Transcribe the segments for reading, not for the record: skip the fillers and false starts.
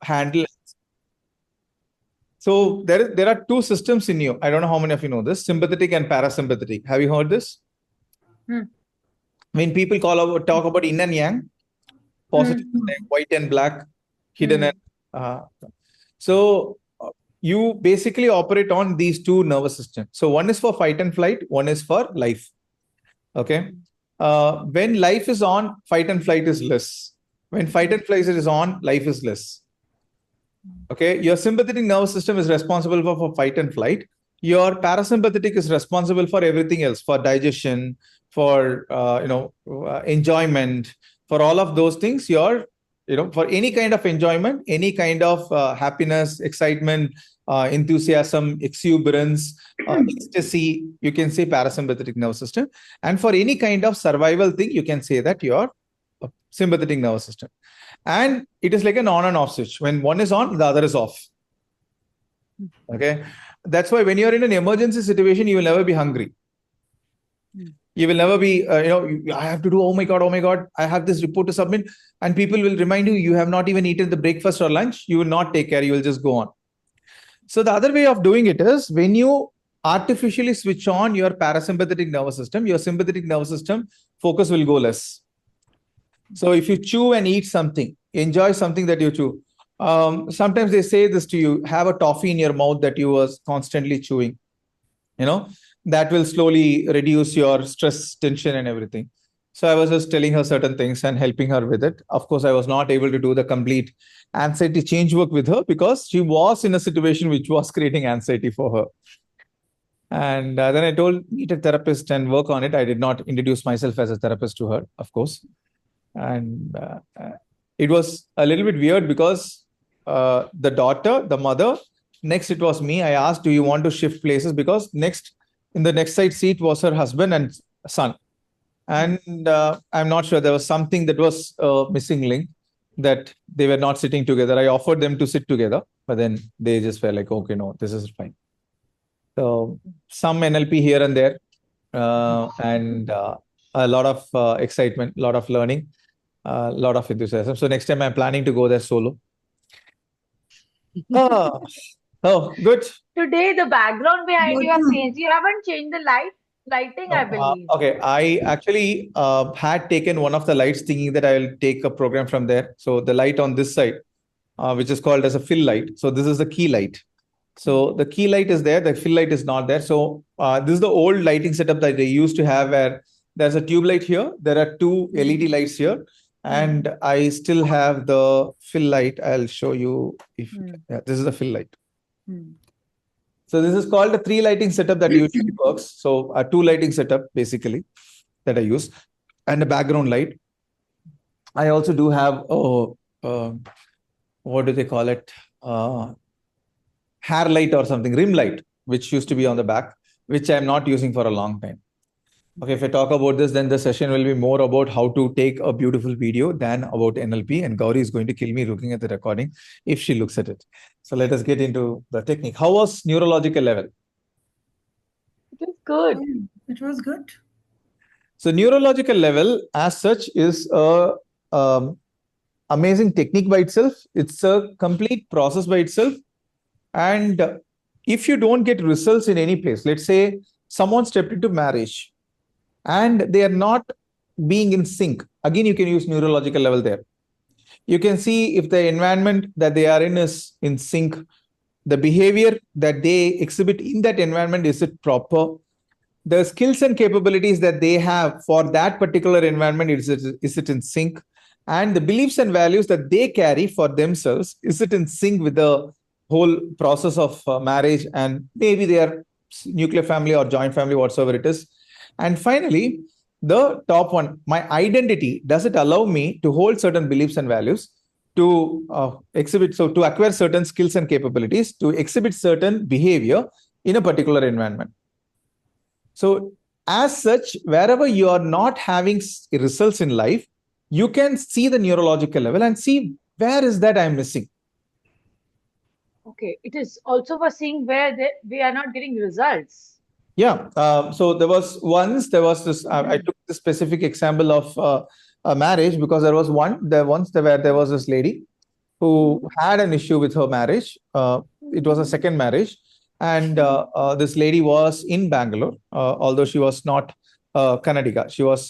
handle. So there are two systems in you. I don't know how many of you know this: sympathetic and parasympathetic. Have you heard this? When people talk about yin and yang, positive and white and black, hidden and so you basically operate on these two nervous systems. So one is for fight and flight, one is for life. Okay. When life is on, fight and flight is less. When fight and flight is on, life is less. Okay. Your sympathetic nervous system is responsible for fight and flight. Your parasympathetic is responsible for everything else, for digestion, for enjoyment, for all of those things. For any kind of enjoyment, any kind of happiness, excitement, enthusiasm, exuberance, ecstasy, you can say parasympathetic nervous system. And for any kind of survival thing, you can say that your sympathetic nervous system. And it is like an on and off switch. When one is on, the other is off. Okay. That's why when you're in an emergency situation, you will never be hungry. You will never be, I have to do, oh my God, I have this report to submit. And people will remind you, you have not even eaten the breakfast or lunch. You will not take care. You will just go on. So the other way of doing it is when you artificially switch on your parasympathetic nervous system, your sympathetic nervous system focus will go less. So if you chew and eat something, enjoy something that you chew. Sometimes they say this to you, have a toffee in your mouth that you was constantly chewing, that will slowly reduce your stress, tension and everything. So I was just telling her certain things and helping her with it. Of course, I was not able to do the complete anxiety change work with her because she was in a situation which was creating anxiety for her. And then I told, meet a therapist and work on it. I did not introduce myself as a therapist to her, of course. And it was a little bit weird because the daughter, the mother, next it was me. I asked, do you want to shift places? Because in the next side seat was her husband and son. And I'm not sure, there was something that was a missing link, that they were not sitting together. I offered them to sit together, but then they just felt like, okay, no, this is fine. So some NLP here and there, and a lot of excitement, a lot of learning, a lot of enthusiasm. So next time I'm planning to go there solo. Oh, good. Today, the background behind you has changed. You haven't changed the lighting, I believe. Okay, I actually had taken one of the lights thinking that I will take a program from there. So the light on this side, which is called as a fill light. So this is the key light. So the key light is there, the fill light is not there. So this is the old lighting setup that they used to have, where there's a tube light here, there are two LED lights here, and I still have the fill light. I'll show you if this is the fill light. So this is called a 3 lighting setup that usually works. So a 2 lighting setup basically that I use, and a background light. I also do have what do they call it? Hair light or something, rim light, which used to be on the back, which I'm not using for a long time. Okay, if I talk about this, then the session will be more about how to take a beautiful video than about NLP. And Gauri is going to kill me looking at the recording if she looks at it. So let us get into the technique. How was neurological level? It was good. It was good. So neurological level as such is a amazing technique by itself. It's a complete process by itself. And if you don't get results in any place, let's say someone stepped into marriage and they are not being in sync. Again, you can use neurological level there. You can see if the environment that they are in is in sync, the behavior that they exhibit in that environment, is it proper? The skills and capabilities that they have for that particular environment, is it in sync? And the beliefs and values that they carry for themselves, is it in sync with the whole process of marriage, and maybe their nuclear family or joint family, whatsoever it is. And finally, the top one, my identity, does it allow me to hold certain beliefs and values, to exhibit, so to acquire certain skills and capabilities, to exhibit certain behavior in a particular environment. So as such, wherever you are not having results in life, you can see the neurological level and see where is that I'm missing. Okay, it is also for seeing where we are not getting results. Yeah. So there was this, I took the specific example of a marriage because there was there was this lady. who had an issue with her marriage. It was a second marriage, and this lady was in Bangalore, although she was not Kannadiga. She was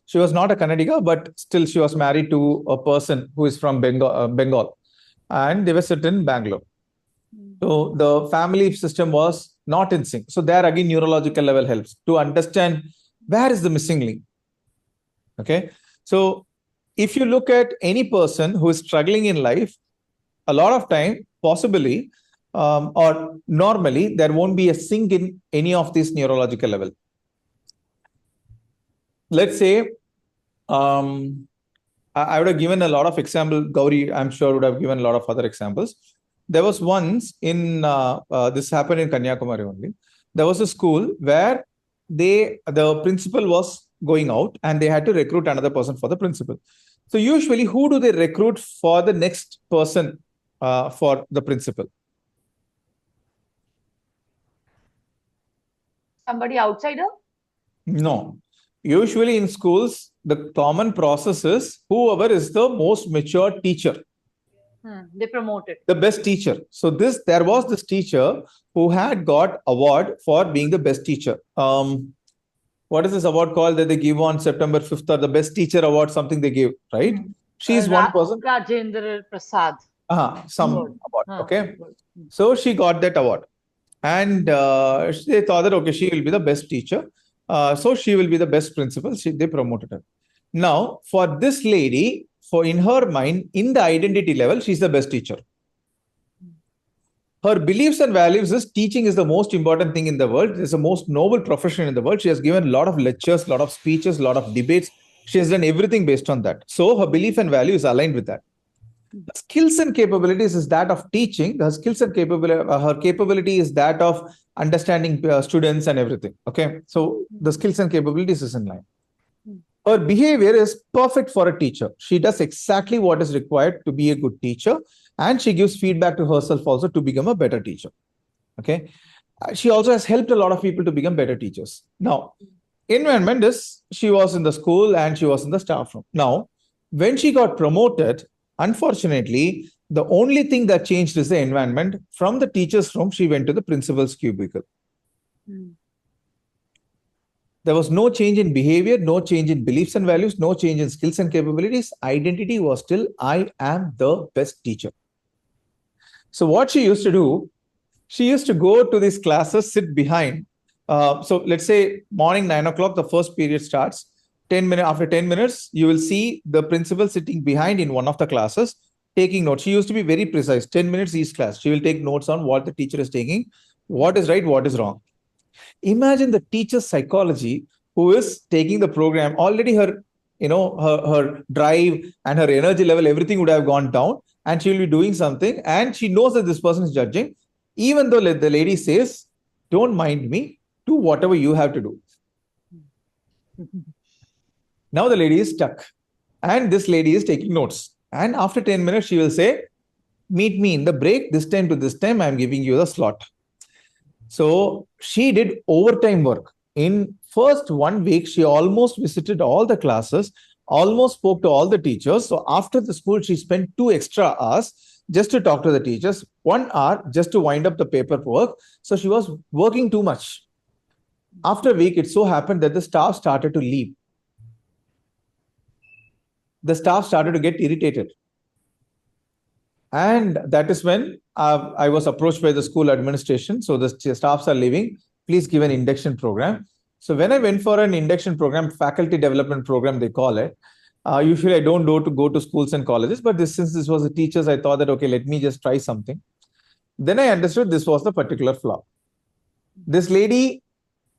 she was not a Kannadiga, but still she was married to a person who is from Bengal, and they were sitting in Bangalore. So the family system was not in sync. So there again, neurological level helps to understand where is the missing link. Okay, so if you look at any person who is struggling in life, a lot of time, possibly or normally, there won't be a sync in any of these neurological level. Let's say, I would have given a lot of examples. Gauri, I'm sure, would have given a lot of other examples. There was once in, this happened in Kanyakumari only. There was a school where the principal was going out and they had to recruit another person for the principal. So usually, who do they recruit for the next person for the principal? Somebody outsider? No. Usually in schools, the common process is whoever is the most mature teacher. They promote it. The best teacher. So there was this teacher who had got award for being the best teacher. What is this award called that they give on September 5th, or the best teacher award, something they give, right? She's one person. Rajendra Prasad. Some award. Okay. So she got that award. And they thought that, okay, she will be the best teacher. So she will be the best principal. They promoted her. Now, for this lady, in her mind, in the identity level, she's the best teacher. Her beliefs and values is teaching is the most important thing in the world. It's the most noble profession in the world. She has given a lot of lectures, a lot of speeches, a lot of debates. She has done everything based on that. So her belief and value is aligned with that. The skills and capabilities is that of teaching. Her skills and her capability is that of understanding students and everything. Okay, so the skills and capabilities is in line. Her behavior is perfect for a teacher. She does exactly what is required to be a good teacher, and she gives feedback to herself also to become a better teacher. Okay, she also has helped a lot of people to become better teachers. Now, environment is she was in the school and she was in the staff room. Now, when she got promoted, unfortunately, the only thing that changed is the environment. From the teacher's room, she went to the principal's cubicle. There was no change in behavior, no change in beliefs and values, no change in skills and capabilities. Identity was still, I am the best teacher. So what she used to do, she used to go to these classes, sit behind. So let's say morning 9 o'clock, the first period starts. After 10 minutes, you will see the principal sitting behind in one of the classes, taking notes. She used to be very precise, 10 minutes each class. She will take notes on what the teacher is taking, what is right, what is wrong. Imagine the teacher's psychology who is taking the program. Already her drive and her energy level, everything would have gone down, and she will be doing something, and she knows that this person is judging. Even though the lady says, don't mind me, do whatever you have to do. Now the lady is stuck, and this lady is taking notes. And after 10 minutes, she will say, meet me in the break, this time to this time, I'm giving you the slot. So she did overtime work. In first 1 week, she almost visited all the classes, almost spoke to all the teachers. So after the school, she spent 2 extra hours just to talk to the teachers, 1 hour just to wind up the paperwork. So she was working too much. After a week, it so happened that the staff started to leave. The staff started to get irritated. And that is when I was approached by the school administration. So the staffs are leaving. Please give an induction program. So when I went for an induction program, faculty development program, they call it. Usually I don't go to schools and colleges, but since this was the teachers, I thought that, okay, let me just try something. Then I understood this was the particular flaw. This lady,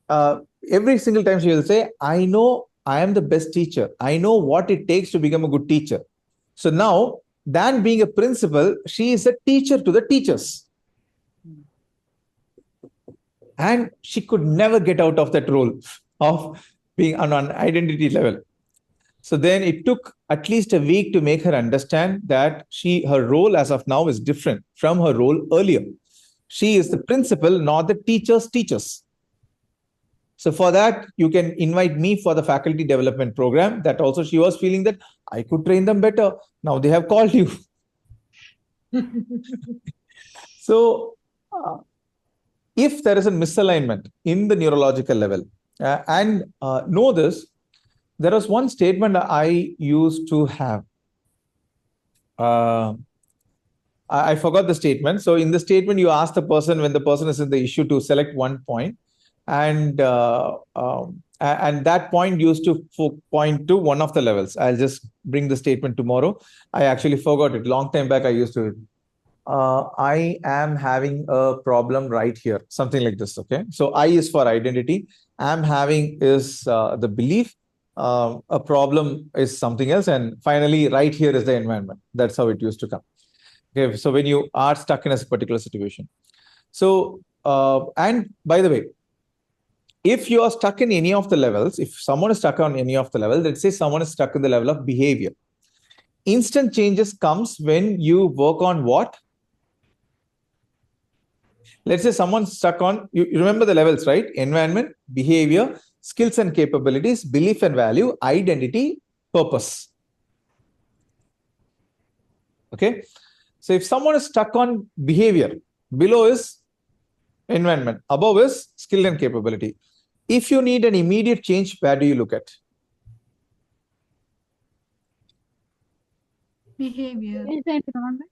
every single time she will say, I know I am the best teacher. I know what it takes to become a good teacher. So now, than being a principal, she is a teacher to the teachers. And she could never get out of that role of being on an identity level. So then it took at least a week to make her understand that her role as of now is different from her role earlier. She is the principal, not the teacher's teachers. So for that, you can invite me for the faculty development program. That also she was feeling that I could train them better. Now they have called you. So if there is a misalignment in the neurological level, and know this, there was one statement I used to have. I forgot the statement. So in the statement, you ask the person when the person is in the issue to select one point, and that point used to point to one of the levels. I'll just bring the statement tomorrow. I actually forgot it. Long time back, I used to. I am having a problem right here. Something like this. Okay. So I is for identity. I'm having is the belief. A problem is something else, and finally, right here is the environment. That's how it used to come. Okay, so when you are stuck in a particular situation. So, and by the way, if you are stuck in any of the levels, if someone is stuck on any of the levels, let's say someone is stuck in the level of behavior. Instant changes comes when you work on what? Let's say someone's stuck on, you remember the levels, right? Environment, behavior, skills and capabilities, belief and value, identity, purpose. Okay. So if someone is stuck on behavior, below is environment, above is skill and capability. If you need an immediate change, where do you look at? Behavior. Is the environment?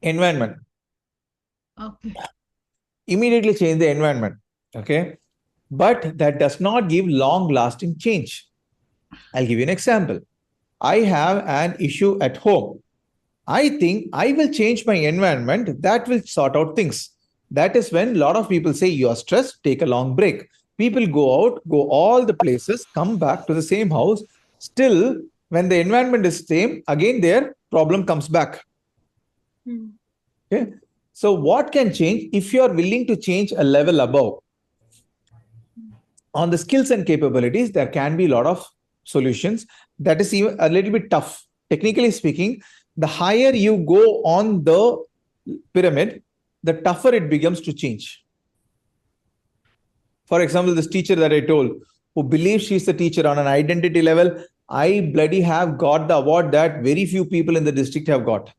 Environment. Okay. Immediately change the environment. Okay. But that does not give long-lasting change. I'll give you an example. I have an issue at home. I think I will change my environment. That will sort out things. That is when a lot of people say you are stressed, take a long break. People go out, go all the places, come back to the same house. Still, when the environment is same, again their problem comes back. Okay. So what can change if you are willing to change a level above? On the skills and capabilities, there can be a lot of solutions. That is even a little bit tough. Technically speaking, the higher you go on the pyramid, the tougher it becomes to change. For example, this teacher that I told, who believes she's the teacher on an identity level, I bloody have got the award that very few people in the district have got.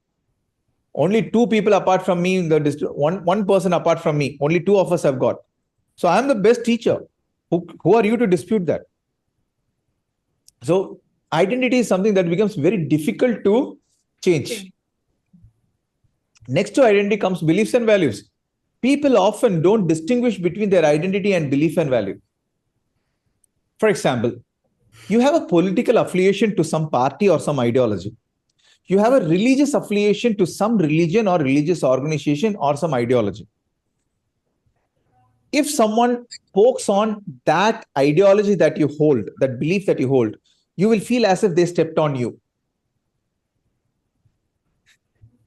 Only two people apart from me in the district, one person apart from me, only two of us have got. So I'm the best teacher. Who are you to dispute that? So identity is something that becomes very difficult to change. Next to identity comes beliefs and values. People often don't distinguish between their identity and belief and value. For example, you have a political affiliation to some party or some ideology. You have a religious affiliation to some religion or religious organization or some ideology. If someone pokes on that ideology that you hold, that belief that you hold, you will feel as if they stepped on you.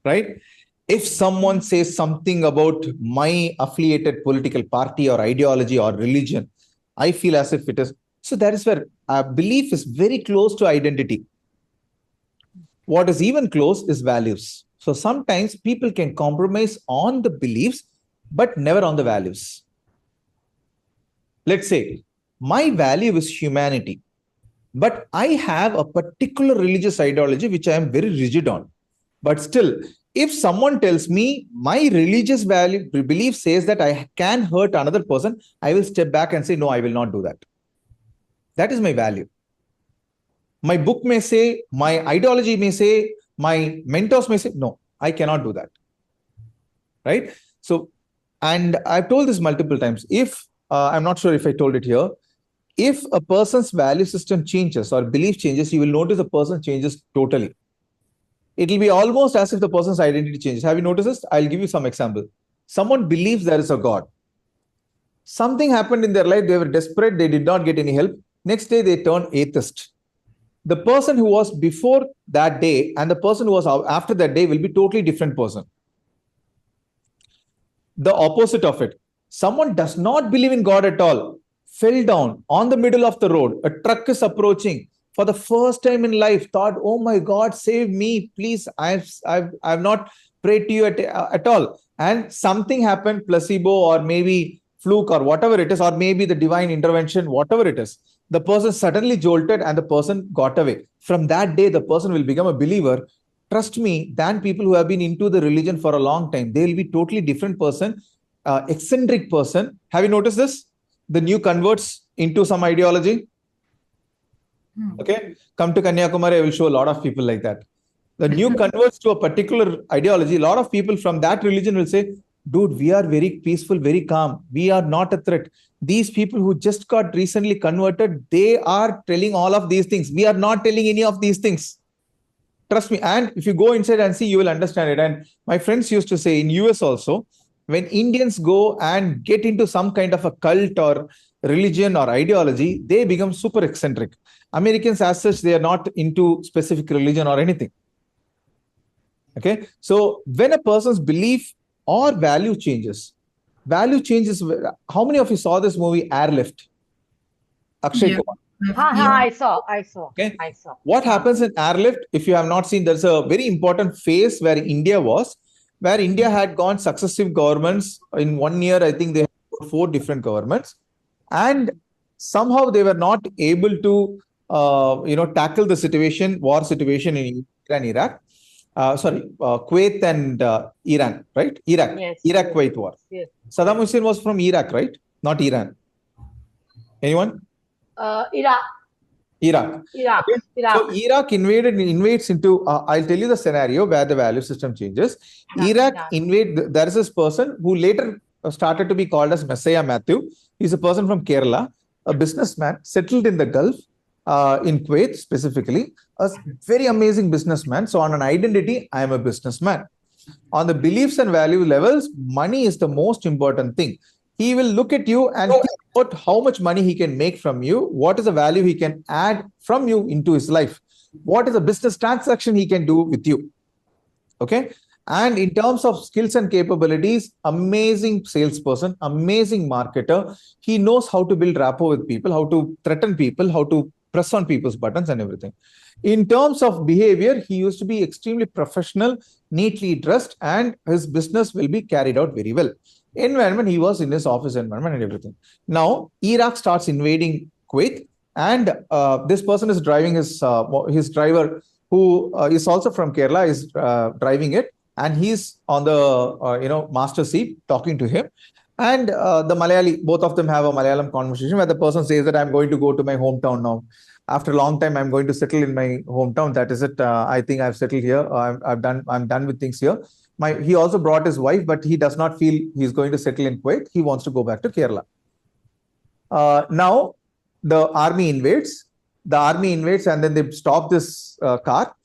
Right? If someone says something about my affiliated political party or ideology or religion, I feel as if it is. So that is where belief is very close to identity. What is even close is values. So sometimes people can compromise on the beliefs, but never on the values. Let's say my value is humanity, but I have a particular religious ideology which I am very rigid on. But still, if someone tells me my religious value belief says that I can hurt another person, I will step back and say, no, I will not do that. That is my value. My book may say, my ideology may say, my mentors may say, no, I cannot do that. Right? So, and I've told this multiple times. If I'm not sure if I told it here, if a person's value system changes or belief changes, you will notice the person changes totally. It will be almost as if the person's identity changes. Have you noticed this? I'll give you some example. Someone believes there is a God. Something happened in their life. They were desperate. They did not get any help. Next day, they turned atheist. The person who was before that day and the person who was after that day will be totally different person. The opposite of it. Someone does not believe in God at all, fell down on the middle of the road. A truck is approaching. For the first time in life, thought, oh my God, save me, please. I've not prayed to you at all. And something happened, placebo or maybe fluke or whatever it is, or maybe the divine intervention, whatever it is, the person suddenly jolted and the person got away. From that day, the person will become a believer. Trust me, than people who have been into the religion for a long time. They will be totally different person, eccentric person. Have you noticed this? The new converts into some ideology. Okay, come to Kanyakumari, I will show a lot of people like that. The new converts to a particular ideology, a lot of people from that religion will say, dude, we are very peaceful, very calm. We are not a threat. These people who just got recently converted, they are telling all of these things. We are not telling any of these things. Trust me. And if you go inside and see, you will understand it. And my friends used to say in US also, when Indians go and get into some kind of a cult or religion or ideology, they become super eccentric. Americans as such, they are not into specific religion or anything. Okay. So when a person's belief or value changes, how many of you saw this movie Airlift? Akshay Yeah. Kumar. I saw. Okay. I saw. What happens in Airlift, if you have not seen, there's a very important phase where India had gone successive governments. In 1 year, I think they had 4 different governments. And somehow they were not able to, tackle the situation, war situation in Iran, Iraq. Kuwait and Iran, right? Iraq, Yes. Iraq-Kuwait war. Yes. Saddam Hussein was from Iraq, right? Not Iran. Anyone? Iraq. Okay. So Iraq invades into, I'll tell you the scenario where the value system changes. Iraq there is this person who later started to be called as Messiah Matthew. He's a person from Kerala, a businessman, settled in the Gulf, in Kuwait specifically, a very amazing businessman. So on an identity, I am a businessman. On the beliefs and value levels, money is the most important thing. He will look at you and think about how much money he can make from you, what is the value he can add from you into his life, what is a business transaction he can do with you. Okay. And in terms of skills and capabilities, amazing salesperson, amazing marketer. He knows how to build rapport with people, how to threaten people, how to press on people's buttons and everything. In terms of behavior, he used to be extremely professional, neatly dressed, and his business will be carried out very well. Environment, he was in his office environment and everything. Now, Iraq starts invading Kuwait, and this person is driving his driver, who is also from Kerala, is driving it, and he's on the master seat talking to him. And the Malayali, both of them have a Malayalam conversation where the person says that I'm going to go to my hometown now. After a long time, I'm going to settle in my hometown. That is it. I think I've settled here. I'm done with things here. He also brought his wife, but he does not feel he's going to settle in Kuwait. He wants to go back to Kerala. Now, the army invades. And then they stop this car.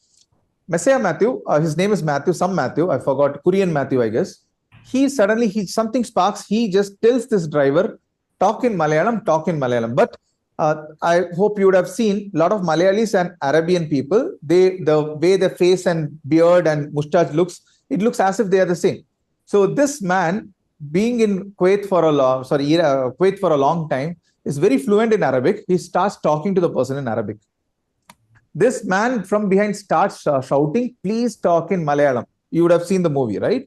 Messiah Matthew, his name is Matthew, some Matthew, I forgot, Korean Matthew, I guess. Something sparks. He just tells this driver, talk in Malayalam. But I hope you would have seen a lot of Malayalis and Arabian people, the way their face and beard and mustache looks, it looks as if they are the same. So this man, being in Kuwait for a long time, is very fluent in Arabic. He starts talking to the person in Arabic. This man from behind starts shouting, please talk in Malayalam. You would have seen the movie, right?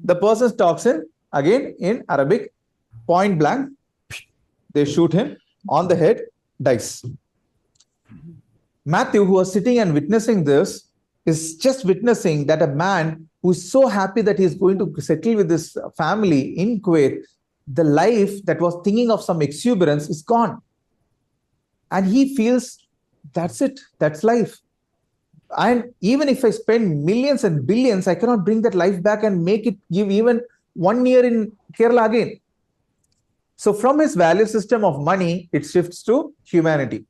The person talks in Arabic, point blank. They shoot him on the head, dies. Matthew, who was sitting and witnessing this, is just witnessing that a man who is so happy that he is going to settle with his family in Kuwait, the life that was thinking of some exuberance is gone. And he feels, that's it, that's life. And even if I spend millions and billions, I cannot bring that life back and make it give even 1 year in Kerala again. So from his value system of money, it shifts to humanity.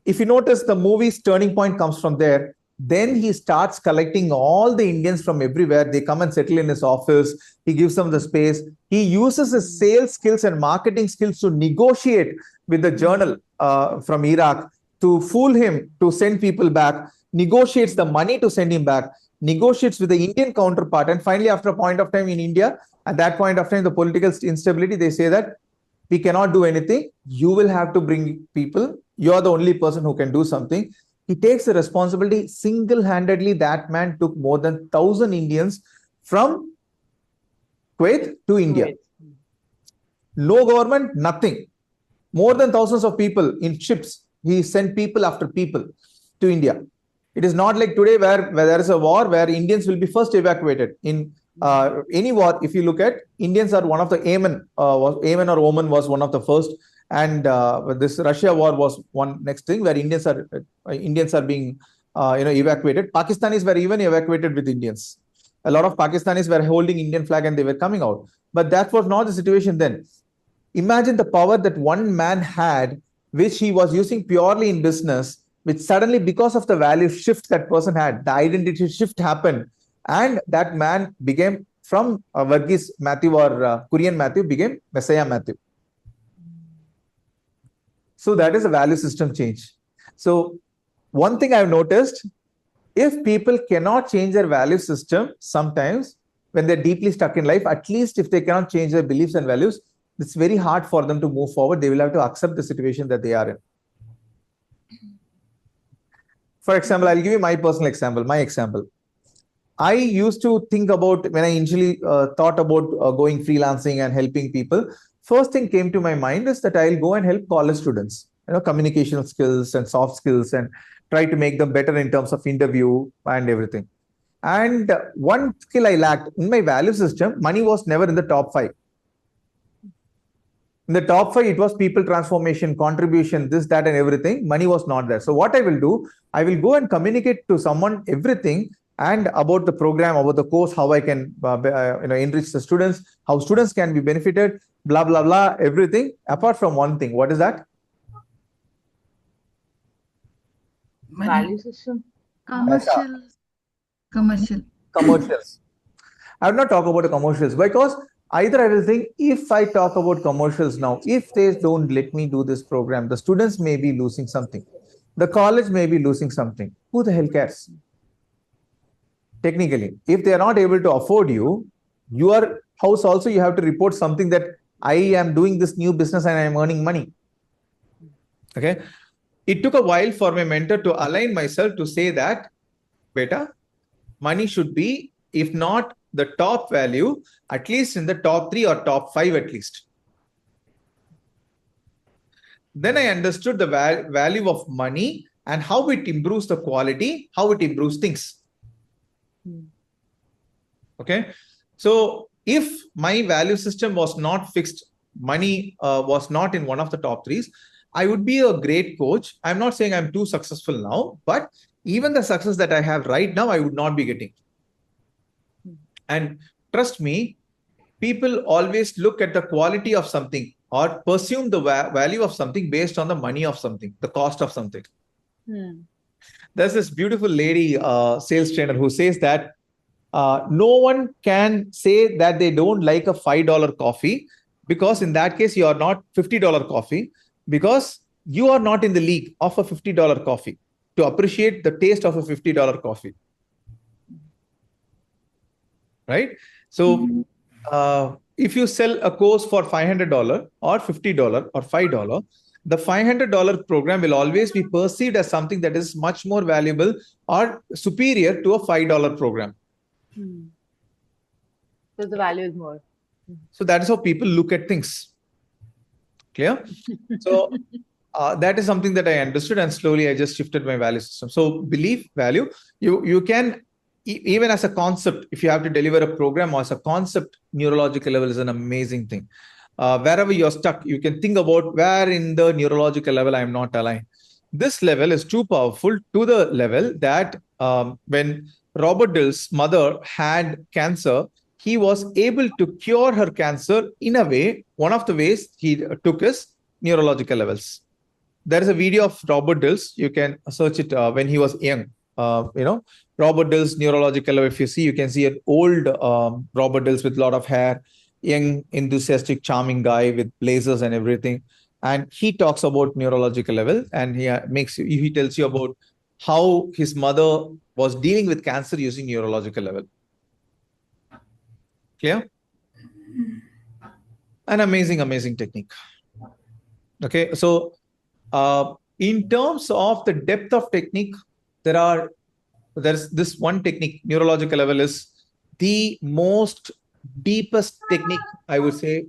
If you notice, the movie's turning point comes from there. Then he starts collecting all the Indians from everywhere. They come and settle in his office. He gives them the space. He uses his sales skills and marketing skills to negotiate with the journal from Iraq to fool him to send people back, negotiates the money to send him back, negotiates with the Indian counterpart. And finally, after a point of time in India, at that point of time, the political instability, they say that we cannot do anything. You will have to bring people. You're the only person who can do something. He takes the responsibility single-handedly. That man took more than 1,000 Indians from Kuwait to India. No government, nothing. More than thousands of people in ships. He sent people after people to India. It is not like today where there is a war where Indians will be first evacuated. In any war, if you look at, Indians are one of the Amen. Amen or Oman was one of the first, and this Russia war was one next thing where Indians are being evacuated. Pakistanis were even evacuated with Indians. A lot of Pakistanis were holding Indian flag and they were coming out. But that was not the situation then. Imagine the power that one man had, which he was using purely in business, which suddenly, because of the value shift that person had, the identity shift happened, and that man became from Varghese Matthew or Korean Matthew became Messiah Matthew. So that is a value system change. So one thing I've noticed, if people cannot change their value system, sometimes when they're deeply stuck in life, at least if they cannot change their beliefs and values, it's very hard for them to move forward. They will have to accept the situation that they are in. For example, I'll give you my personal example, my example. I used to think about, when I initially thought about going freelancing and helping people, first thing came to my mind is that I'll go and help college students, communication skills and soft skills, and try to make them better in terms of interview and everything. And one skill I lacked in my value system, money was never in the top 5. In the top 5, it was people transformation, contribution, this, that, and everything. Money was not there. So what I will do, I will go and communicate to someone everything and about the program, about the course, how I can enrich the students, how students can be benefited, blah, blah, blah, everything. Apart from one thing, what is that? Value system. Commercials. I will not talk about the commercials because either I will think, if I talk about commercials now, if they don't let me do this program, the students may be losing something. The college may be losing something. Who the hell cares? Technically, if they are not able to afford you, your house also, you have to report something that I am doing this new business and I am earning money. Okay. It took a while for my mentor to align myself to say that, beta, money should be, if not the top value, at least in the top 3 or top 5 at least. Then I understood the value of money and how it improves the quality, how it improves things. Okay. So if my value system was not fixed, money was not in one of the top 3s, I would be a great coach. I'm not saying I'm too successful now, but even the success that I have right now, I would not be getting. And trust me, people always look at the quality of something or presume the value of something based on the money of something, the cost of something. There's this beautiful lady, sales trainer, who says that no one can say that they don't like a $5 coffee, because in that case, you are not $50 coffee, because you are not in the league of a $50 coffee to appreciate the taste of a $50 coffee. Right? So if you sell a course for $500 or $50 or $5, the $500 program will always be perceived as something that is much more valuable or superior to a $5 program. So the value is more. So that is how people look at things. Clear? So that is something that I understood, and slowly I just shifted my value system. So belief, value, you can, even as a concept, if you have to deliver a program or as a concept, neurological level is an amazing thing. Wherever you're stuck, you can think about where in the neurological level I am not aligned. This level is too powerful, to the level that when Robert Dill's mother had cancer, he was able to cure her cancer in a way. One of the ways he took is neurological levels. There is a video of Robert Dill's. You can search it when he was young. Robert Dill's neurological level. If you see, you can see an old Robert Dill's with a lot of hair, young, enthusiastic, charming guy with blazers and everything. And he talks about neurological level, and he tells you about how his mother was dealing with cancer using neurological level. Clear? An amazing, amazing technique. Okay, so in terms of the depth of technique, there's this one technique. Neurological level is the most deepest technique, I would say,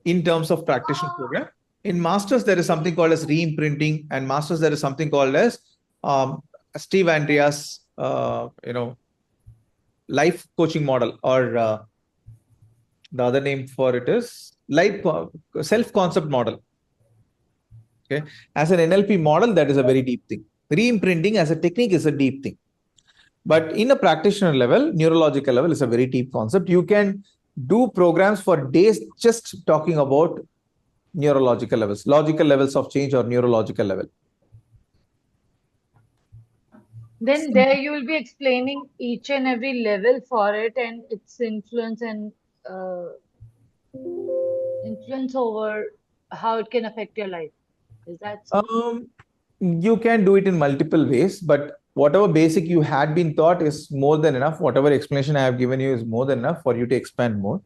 in terms of practitioner program. In masters, there is something called as re-imprinting, and masters there is something called as Steve Andreas, life coaching model, or the other name for it is life self-concept model. Okay, as an NLP model, that is a very deep thing. Re-imprinting as a technique is a deep thing. But in a practitioner level, neurological level is a very deep concept. You can do programs for days just talking about neurological levels, logical levels of change, or neurological level. Then there you will be explaining each and every level for it and its influence and influence over how it can affect your life. Is that so? You can do it in multiple ways, but whatever basic you had been taught is more than enough. Whatever explanation I have given you is more than enough for you to expand more.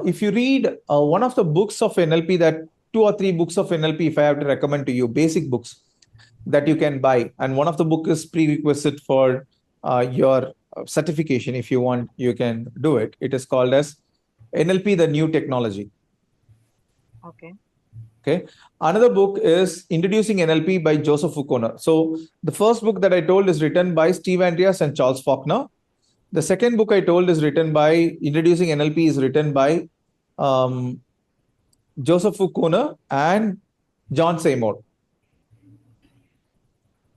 If you read one of the books of NLP, that 2 or 3 books of NLP, if I have to recommend to you, basic books that you can buy, and one of the book is prerequisite for your certification. If you want, you can do it. It is called as NLP, the New Technology. Okay. Okay. Another book is Introducing NLP by Joseph O'Connor. So the first book that I told is written by Steve Andreas and Charles Faulkner. The second book I told is written by Introducing NLP is written by Joseph O'Connor and John Seymour.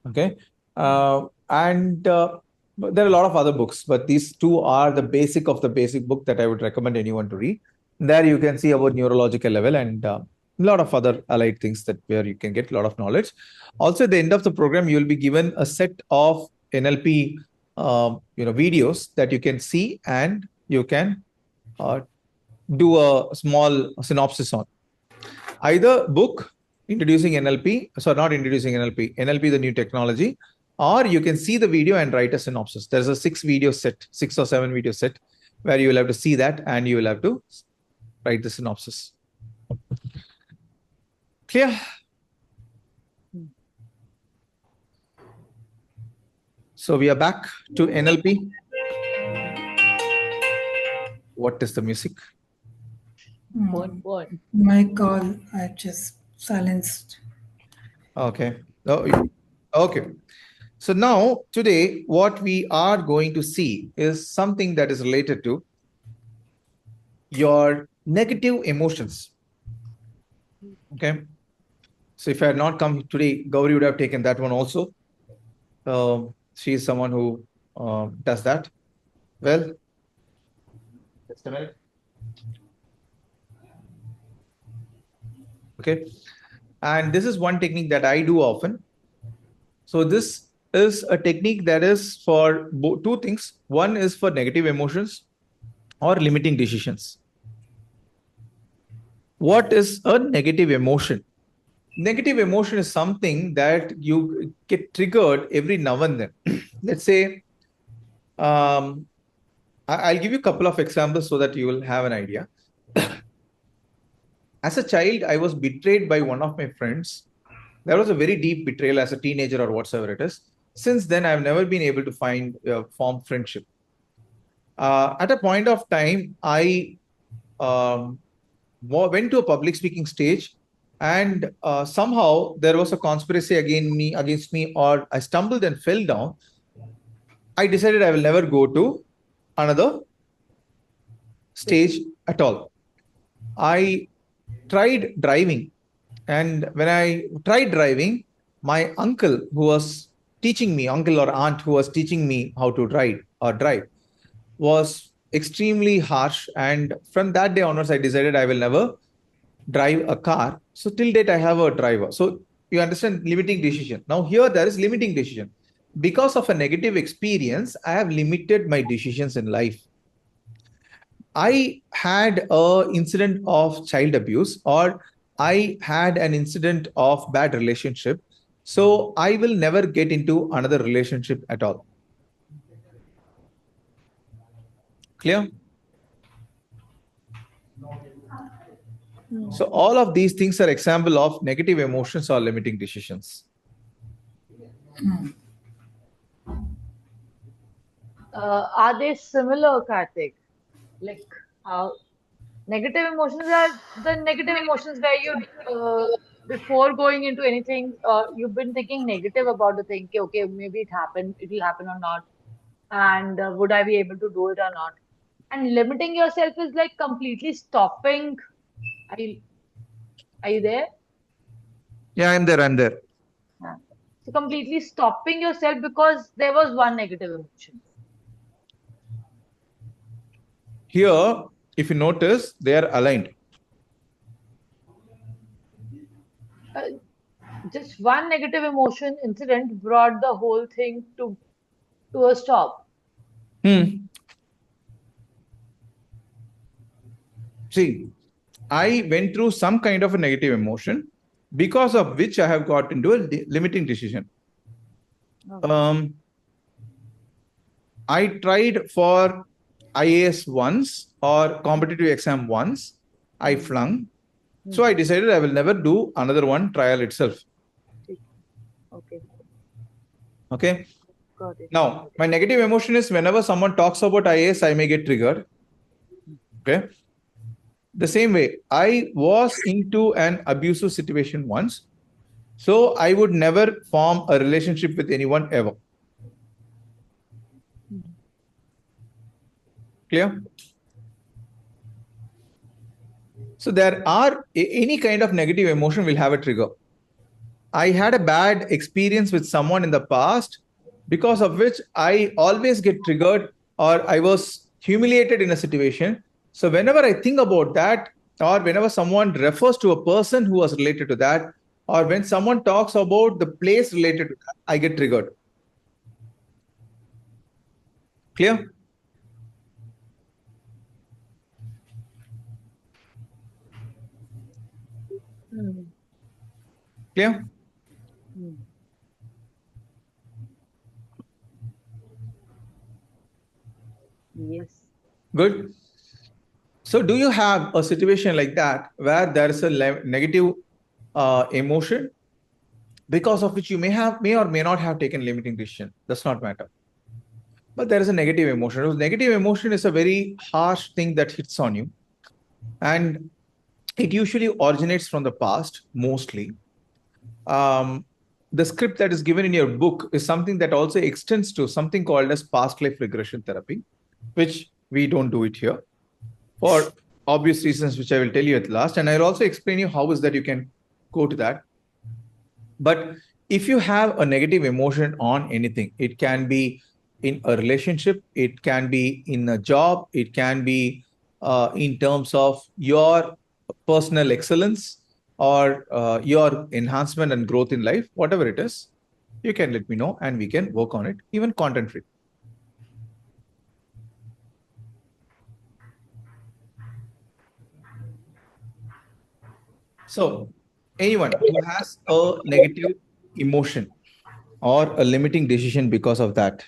Okay. And there are a lot of other books, but these two are the basic of the basic book that I would recommend anyone to read. There you can see about neurological level and a lot of other allied things that where you can get a lot of knowledge. Also, at the end of the program, you will be given a set of NLP videos that you can see, and you can do a small synopsis on either book Introducing NLP, so not Introducing NLP, NLP the New Technology, or you can see the video and write a synopsis. There's a 6 or 7 video set where you will have to see that and you will have to write the synopsis. Clear? So we are back to NLP. What is the music? What? My call, I just silenced. Okay. Okay. So now, today, what we are going to see is something that is related to your negative emotions. Okay. So if I had not come today, Gauri would have taken that one also. She is someone who does that. Well, just a minute. Okay. And this is one technique that I do often. So this is a technique that is for two things. One is for negative emotions or limiting decisions. What is a negative emotion? Negative emotion is something that you get triggered every now and then. Let's say, I'll give you a couple of examples so that you will have an idea. As a child, I was betrayed by one of my friends. There was a very deep betrayal as a teenager or whatsoever it is. Since then, I've never been able to form friendship. At a point of time, I went to a public speaking stage, and somehow there was a conspiracy against me, or I stumbled and fell down. I decided I will never go to another stage at all. I tried driving, and when I tried driving, my uncle who was teaching me, uncle or aunt who was teaching me how to drive, was extremely harsh. And from that day onwards, I decided I will never drive a car. So till date, I have a driver. So you understand limiting decision. Now here there is limiting decision. Because of a negative experience, I have limited my decisions in life. I had an incident of child abuse, or I had an incident of bad relationship. So I will never get into another relationship at all. Clear? So all of these things are example of negative emotions or limiting decisions. Are they similar, Karthik? Like how Negative emotions are the negative emotions where before going into anything, you've been thinking negative about the thing. Okay, maybe it will happen or not, and would I be able to do it or not? And limiting yourself is like completely stopping. Are you, are you there? Yeah, I'm there. I'm there. Yeah. So completely stopping yourself because there was one negative emotion. Here, if you notice, they are aligned. Uh, just one negative emotion incident brought the whole thing to a stop. Hmm. See, I went through some kind of a negative emotion because of which I have got into a limiting decision. Okay. I tried for IAS once or competitive exam once. I Hmm. flung. So Hmm. I decided I will never do another one trial itself. Okay. Okay. Got it. Now, my negative emotion is whenever someone talks about IAS, I may get triggered. Okay. The same way, I was into an abusive situation once. So I would never form a relationship with anyone ever. Hmm. Clear? So there are any kind of negative emotion will have a trigger. I had a bad experience with someone in the past because of which I always get triggered or I was humiliated in a situation. So whenever I think about that, or whenever someone refers to a person who was related to that, or when someone talks about the place related to that, I get triggered. Clear? Hmm. Clear? Hmm. Yes. Good. So do you have a situation like that where there is a negative emotion because of which you may or may not have taken limiting decision? Does not matter. But there is a negative emotion. Negative emotion is a very harsh thing that hits on you. And it usually originates from the past, mostly. Um, the script that is given in your book is something that also extends to something called as past life regression therapy, which we don't do it here for obvious reasons, which I will tell you at last. And I'll also explain you how is that you can go to that. But if you have a negative emotion on anything, it can be in a relationship, it can be in a job, it can be in terms of your personal excellence or your enhancement and growth in life, whatever it is, you can let me know and we can work on it, even content free. So, anyone who has a negative emotion or a limiting decision because of that,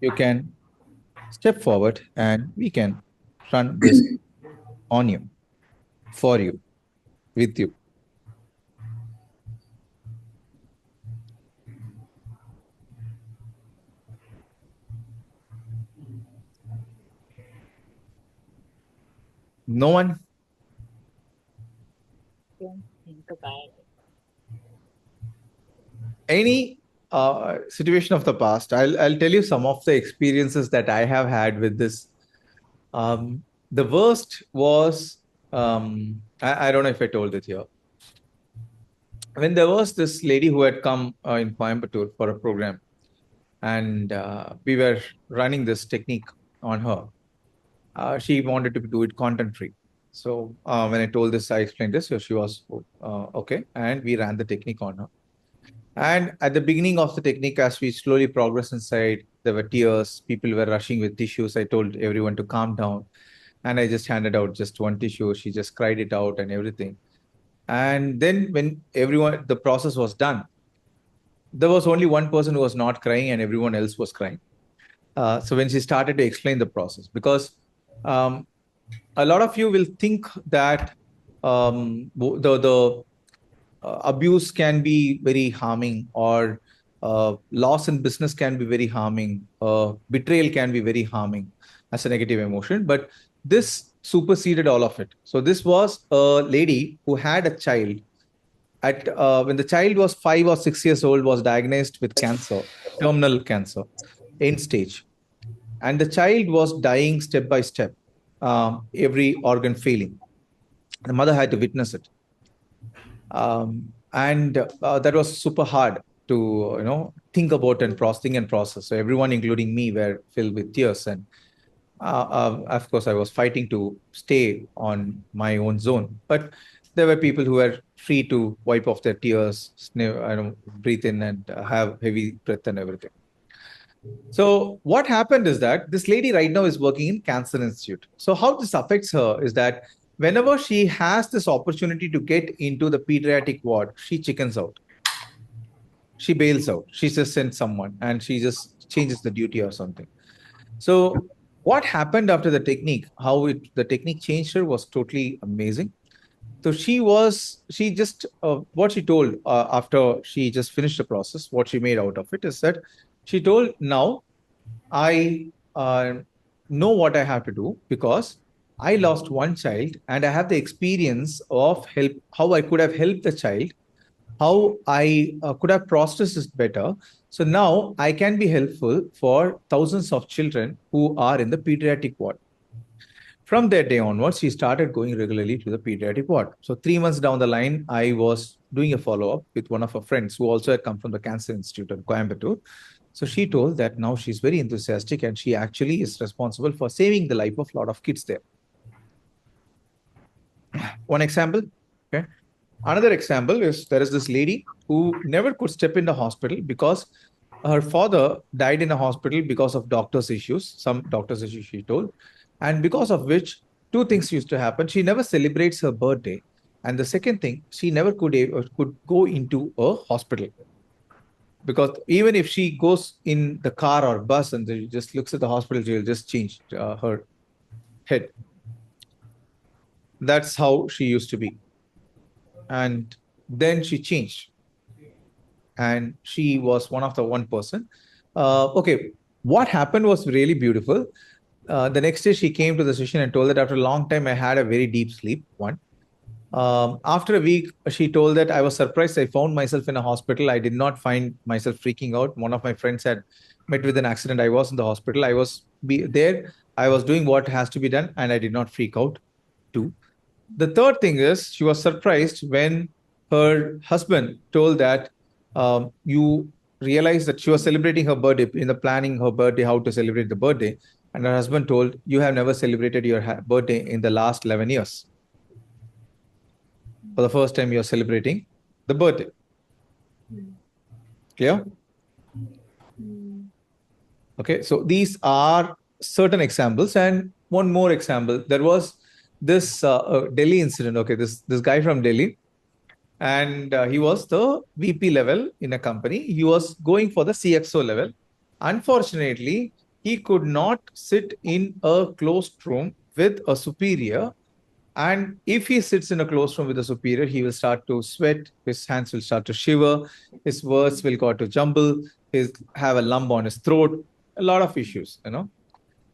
you can step forward and we can run this on you, for you, with you. No one, Don't think about it. any situation of the past. I'll tell you some of the experiences that I have had with this. The worst was, I don't know if I told it here. When there was this lady who had come in Coimbatore for a program, and we were running this technique on her. She wanted to do it content free. So when I told this, I explained this. So she was okay, and we ran the technique on her. And at the beginning of the technique, as we slowly progressed inside, there were tears. People were rushing with tissues. I told everyone to calm down, and I just handed out just one tissue. She just cried it out and everything. And then when everyone, the process was done, there was only one person who was not crying, and everyone else was crying. So when she started to explain the process, because um, a lot of you will think that the abuse can be very harming, or loss in business can be very harming, betrayal can be very harming as a negative emotion. But this superseded all of it. So this was a lady who had a child at when the child was 5 or 6 years old, was diagnosed with cancer, terminal cancer, end stage, and the child was dying step by step, every organ failing. The mother had to witness it, and that was super hard to think about and process. So everyone, including me, were filled with tears, and of course, I was fighting to stay on my own zone. But there were people who were free to wipe off their tears, breathe in and have heavy breath and everything. So what happened is that this lady right now is working in Cancer Institute. So how this affects her is that whenever she has this opportunity to get into the pediatric ward, she chickens out. She bails out. She just sends someone and she just changes the duty or something. So what happened after the technique, the technique changed her was totally amazing. So she just, what she told after she just finished the process, what she made out of it is that she told, now I know what I have to do because I lost one child and I have the experience of how I could have helped the child, how I could have processed this better. So now I can be helpful for thousands of children who are in the pediatric ward. From that day onwards, she started going regularly to the pediatric ward. So 3 months down the line, I was doing a follow-up with one of her friends who also had come from the Cancer Institute in Coimbatore. So she told that now she's very enthusiastic and she actually is responsible for saving the life of a lot of kids there. One example. Okay. Another example is there is this lady who never could step in the hospital because her father died in a hospital because of doctor's issues, some doctor's issues she told. And because of which, two things used to happen. She never celebrates her birthday. And the second thing, she never could go into a hospital. Because even if she goes in the car or bus and she just looks at the hospital, she'll just change her head. That's how she used to be. And then she changed. And she was one person. Okay, what happened was really beautiful. The next day she came to the session and told that after a long time, I had a very deep sleep, one. After a week, she told that I was surprised. I found myself in a hospital. I did not find myself freaking out. One of my friends had met with an accident. I was in the hospital. I was there. I was doing what has to be done and I did not freak out too. The third thing is she was surprised when her husband told that you realized that she was celebrating her birthday, in the planning her birthday, how to celebrate the birthday. And her husband told, you have never celebrated your birthday in the last 11 years. For the first time, you're celebrating the birthday. Clear? Okay, so these are certain examples. And one more example, there was this Delhi incident. Okay, this guy from Delhi, and he was the VP level in a company. He was going for the CXO level. Unfortunately, he could not sit in a closed room with a superior. And if he sits in a closed room with a superior, he will start to sweat, his hands will start to shiver, his words will go to jumble, he'll have a lump on his throat, a lot of issues,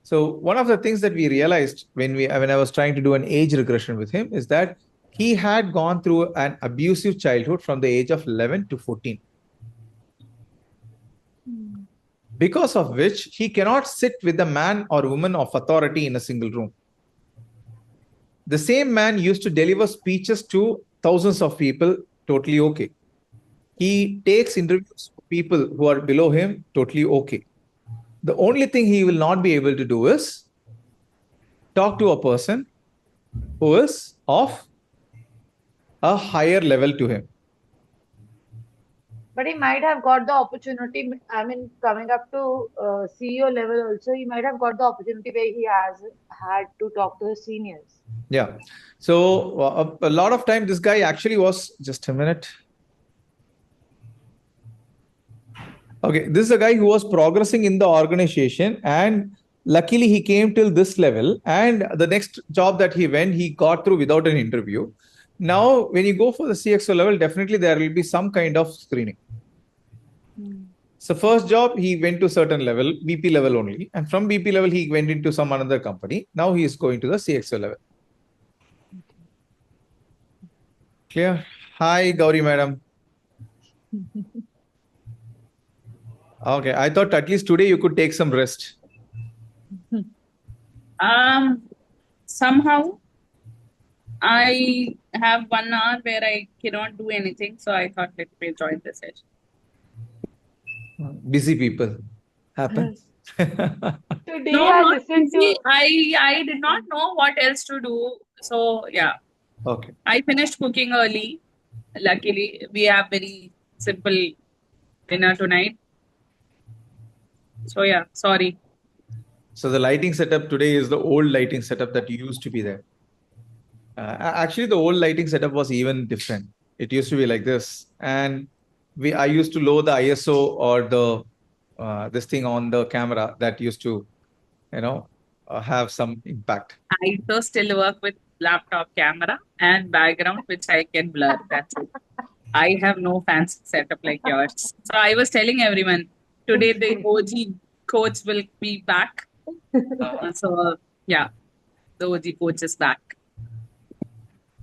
So one of the things that we realized when I was trying to do an age regression with him is that he had gone through an abusive childhood from the age of 11 to 14. Because of which he cannot sit with a man or woman of authority in a single room. The same man used to deliver speeches to thousands of people, totally okay. He takes interviews for people who are below him, totally okay. The only thing he will not be able to do is talk to a person who is of a higher level to him. But he might have got the opportunity, coming up to CEO level also, he might have got the opportunity where he has had to talk to his seniors. Yeah. So a lot of time, this guy actually was, just a minute. Okay, this is a guy who was progressing in the organization, and luckily he came till this level. And the next job that he went, he got through without an interview. Now, when you go for the CXO level, definitely there will be some kind of screening. So first job, he went to certain level, BP level only. And from BP level, he went into some another company. Now he is going to the CXO level. Clear? Hi, Gauri madam. Okay, I thought at least today you could take some rest. Somehow I have 1 hour where I cannot do anything, so I thought let me join the session. Busy people happens. Today No, I not listened busy. to. I did not know what else to do. So yeah, Okay. I finished cooking early. Luckily, we have very simple dinner tonight. So yeah, sorry. So the lighting setup today is the old lighting setup that used to be there. Actually, the old lighting setup was even different. It used to be like this, and I used to lower the ISO or the this thing on the camera that used to, have some impact. I do still work with laptop camera and background, which I can blur. That's it. I have no fancy setup like yours. So I was telling everyone today the OG coach will be back. So yeah, the OG coach is back.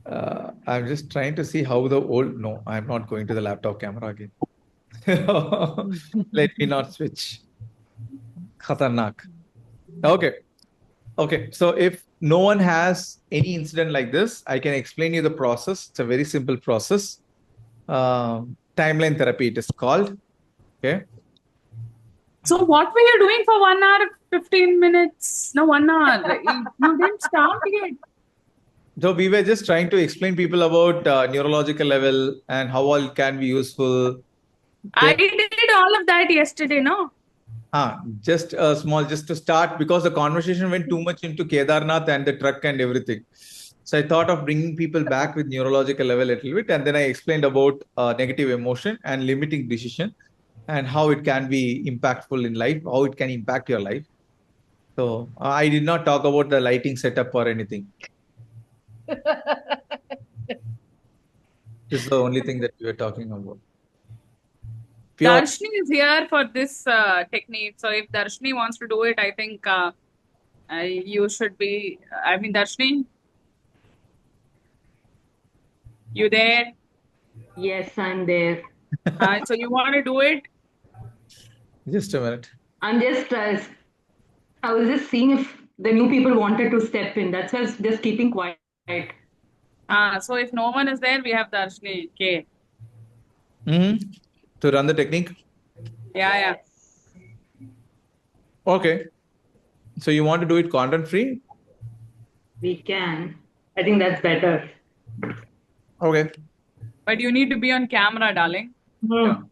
I'm just trying to see how the old. No, I'm not going to the laptop camera again. Let me not switch. Khatarnak. Okay. Okay. So if no one has any incident like this, I can explain you the process. It's a very simple process. Timeline therapy, it is called. Okay. So what were you doing for 1 hour, 15 minutes? No, 1 hour. You didn't start yet. So we were just trying to explain people about neurological level and how all can be useful. I did all of that yesterday, no? Just a small, just to start, because the conversation went too much into Kedarnath and the truck and everything. So I thought of bringing people back with neurological level a little bit, and then I explained about negative emotion and limiting decision, and how it can be impactful in life, how it can impact your life. So I did not talk about the lighting setup or anything. This is the only thing that we were talking about. Pure. Darshni is here for this technique. So if Darshni wants to do it, I think you should be. I mean, Darshni, you there? Yes, I'm there. So you want to do it? Just a minute. I'm just, I was just seeing if the new people wanted to step in. That's why I was just keeping quiet. So if no one is there, we have Darshni. Okay. To run the technique. Yeah. Okay. So you want to do it content free? We can. I think that's better. Okay. But you need to be on camera, darling. Hmm.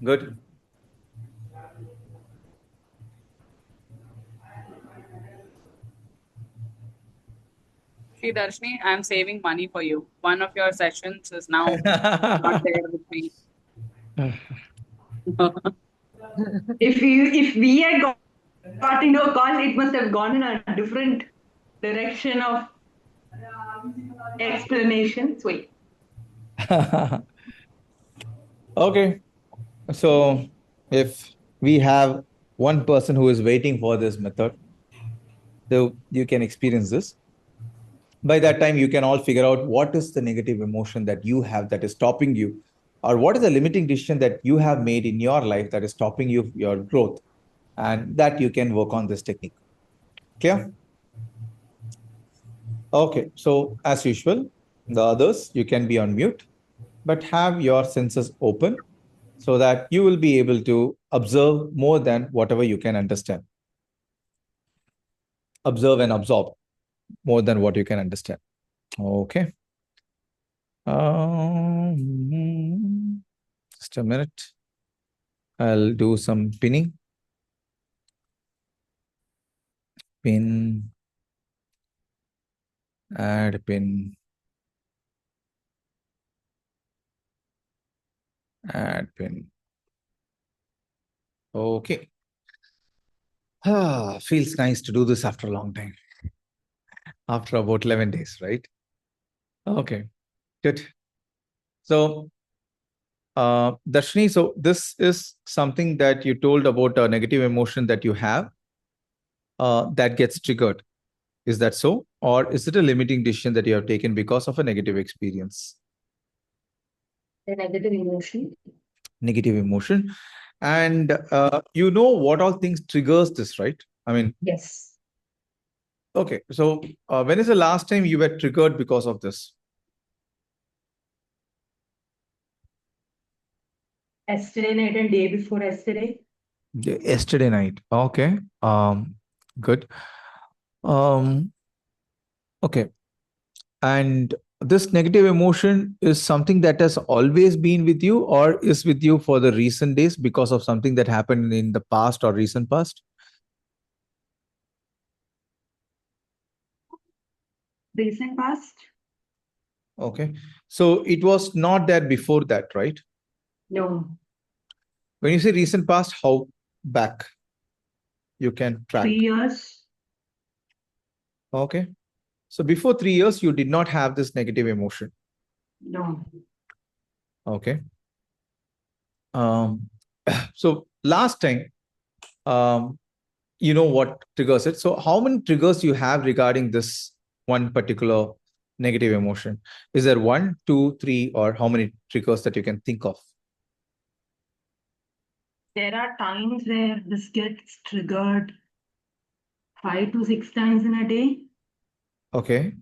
Good. See, Darshni, I'm saving money for you. One of your sessions is now not there with me. If we had got into a call, it must have gone in a different direction of explanation. Wait. Okay. So if we have one person who is waiting for this method, so you can experience this. By that time, you can all figure out what is the negative emotion that you have that is stopping you, or what is the limiting decision that you have made in your life that is stopping you your growth, and that you can work on this technique. Clear? Okay. So as usual, the others, you can be on mute, but have your senses open so that you will be able to observe more than whatever you can understand. Observe and absorb more than what you can understand. Okay. Just a minute. I'll do some pinning. Pin. Add pin. Add pin. Okay. Feels nice to do this after a long time. After about 11 days, right? Okay, good. So, Darshini, so this is something that you told about a negative emotion that you have that gets triggered. Is that so? Or is it a limiting decision that you have taken because of a negative experience? A negative emotion. Negative emotion. And you know what all things triggers this, right? I mean, Yes. okay. So when is the last time you were triggered because of this? Yesterday night and day before yesterday. Yesterday night. Okay. Good. Okay. And this negative emotion is something that has always been with you or is with you for the recent days because of something that happened in the past or recent past? Recent past? Okay. So it was not there before that, right? No. When you say recent past, how back you can track? 3 years. Okay. So before 3 years, you did not have this negative emotion. No. Okay. So last time, you know what triggers it. So how many triggers you have regarding this one particular negative emotion? Is there 1, 2, 3, or how many triggers that you can think of? There are times where this gets triggered 5 to 6 times in a day. Okay.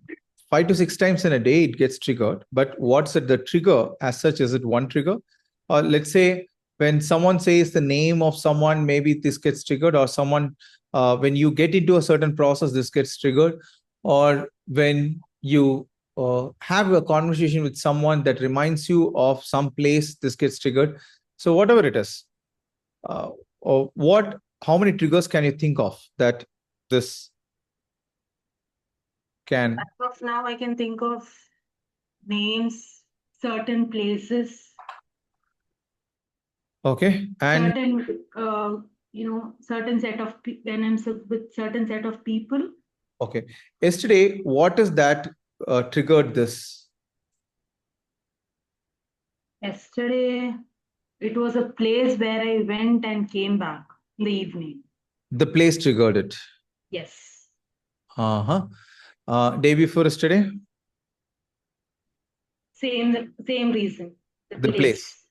5 to 6 times in a day it gets triggered. But what's it, the trigger as such? Is it one trigger? Or let's say when someone says the name of someone, maybe this gets triggered, or someone, when you get into a certain process, this gets triggered, or when you have a conversation with someone that reminds you of some place, this gets triggered. So whatever it is, or what, how many triggers can you think of that this can? As of now, I can think of names, certain places, Okay. And certain, certain set of when I'm with certain set of people. okay. Yesterday, what is that triggered this? Yesterday, it was a place where I went and came back in the evening. The place triggered it. Yes. Uh-huh. Day before yesterday? Same reason. The place.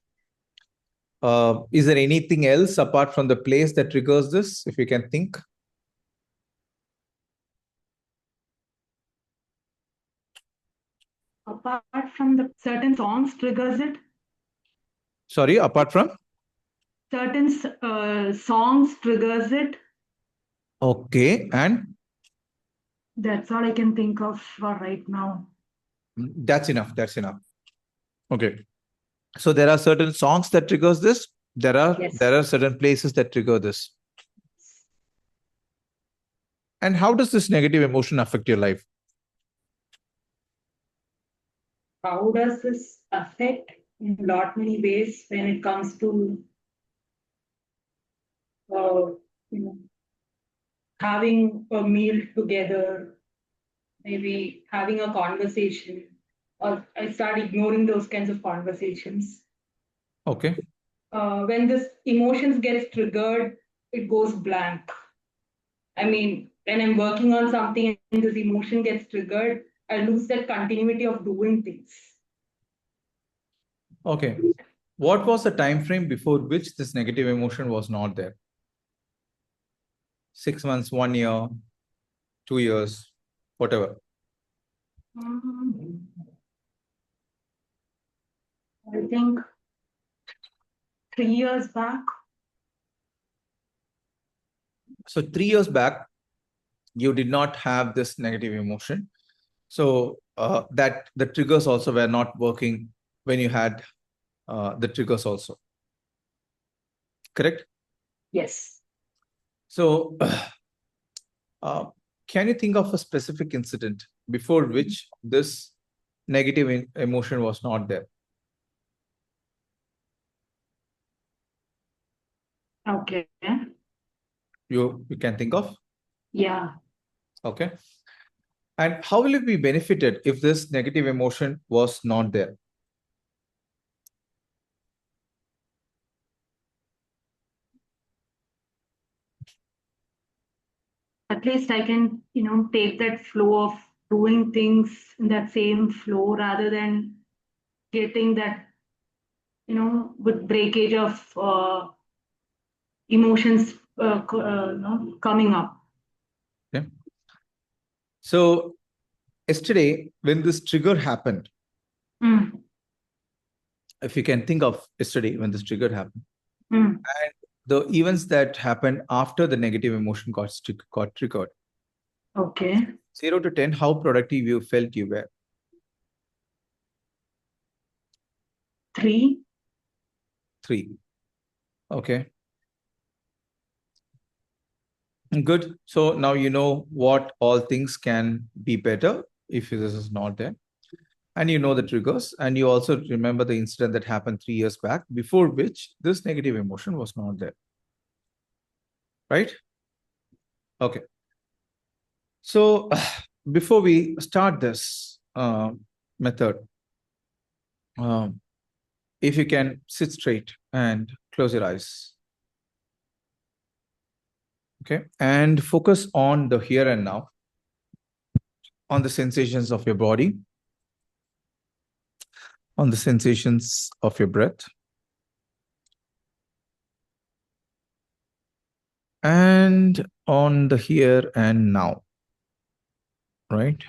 Is there anything else apart from the place that triggers this, if you can think? Apart from the certain songs triggers it. Sorry, apart from? Certain songs triggers it. Okay. And? That's all I can think of for right now. That's enough. That's enough. Okay. So there are certain songs that triggers this. There are certain places that trigger this. And how does this negative emotion affect your life? How does this affect in a lot many ways when it comes to having a meal together, maybe having a conversation, or I start ignoring those kinds of conversations. Okay. When this emotions gets triggered, it goes blank. I mean, when I'm working on something and this emotion gets triggered, I lose that continuity of doing things. Okay. What was the time frame before which this negative emotion was not there? 6 months, 1 year, 2 years, whatever. I think 3 years back. So 3 years back, you did not have this negative emotion. So that the triggers also were not working when you had the triggers also. Correct? Yes. So can you think of a specific incident before which this negative emotion was not there? Okay. You can think of? Yeah. Okay. And how will it be benefited if this negative emotion was not there? At least I can, take that flow of doing things in that same flow rather than getting that, good breakage of emotions, coming up. Okay. So yesterday, when this trigger happened, if you can think of yesterday when this trigger happened, and the events that happened after the negative emotion got triggered. Okay. 0 to 10, how productive you felt you were? 3. 3. Okay. Good. So now you know what all things can be better if this is not there. And you know the triggers. And you also remember the incident that happened 3 years back, before which this negative emotion was not there. Right? Okay. So before we start this method, if you can sit straight and close your eyes. Okay. And focus on the here and now, on the sensations of your body, on the sensations of your breath, and on the here and now. Right?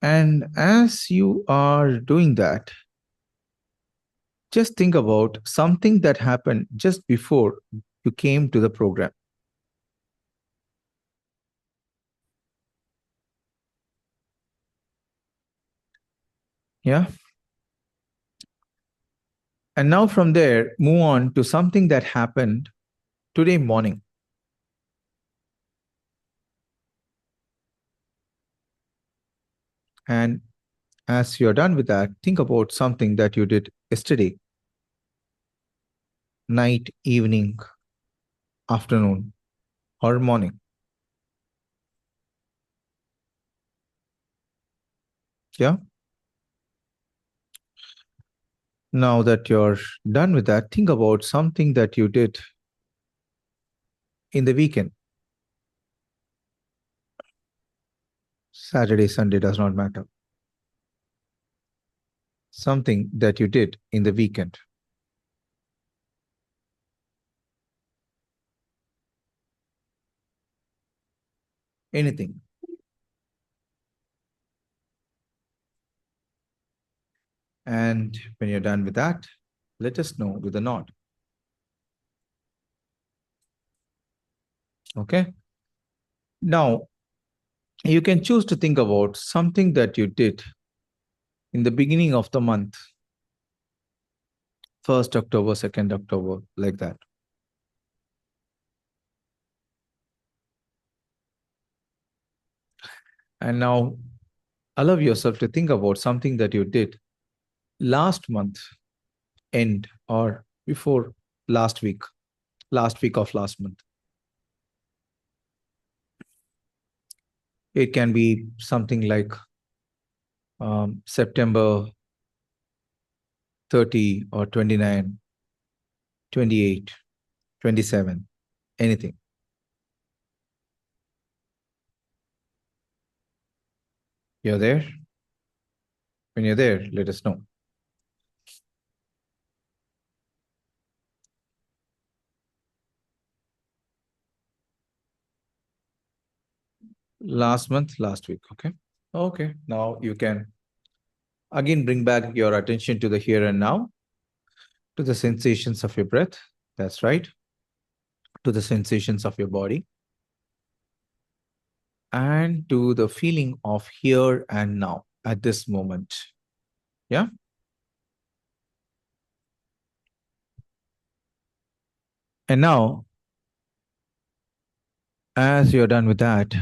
And as you are doing that, just think about something that happened just before you came to the program. Yeah. And now from there, move on to something that happened today morning. And as you're done with that, think about something that you did yesterday, night, evening, afternoon, or morning. Yeah. Now that you're done with that, think about something that you did in the weekend. Saturday, Sunday does not matter. Something that you did in the weekend. Anything. And when you're done with that, let us know with a nod. Okay. Now, you can choose to think about something that you did in the beginning of the month, 1st October, 2nd October, like that. And now allow yourself to think about something that you did last month end or before last week of last month. It can be something like September 30 or 29, 28, 27, anything. You're there? When you're there, let us know. Last month, last week. Okay. Okay. Now you can again bring back your attention to the here and now, to the sensations of your breath. That's right. To the sensations of your body. And to the feeling of here and now at this moment. Yeah. And now, as you're done with that,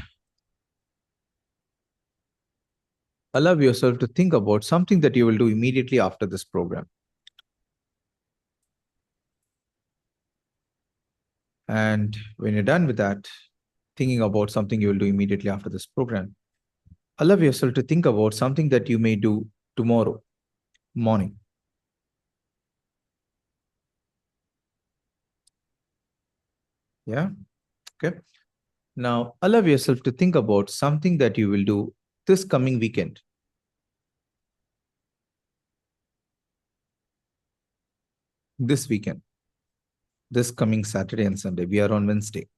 allow yourself to think about something that you will do immediately after this program. And when you're done with that, thinking about something you will do immediately after this program, allow yourself to think about something that you may do tomorrow morning. Yeah. Okay. Now, allow yourself to think about something that you will do this coming weekend. This weekend. This coming Saturday and Sunday. We are on Wednesday.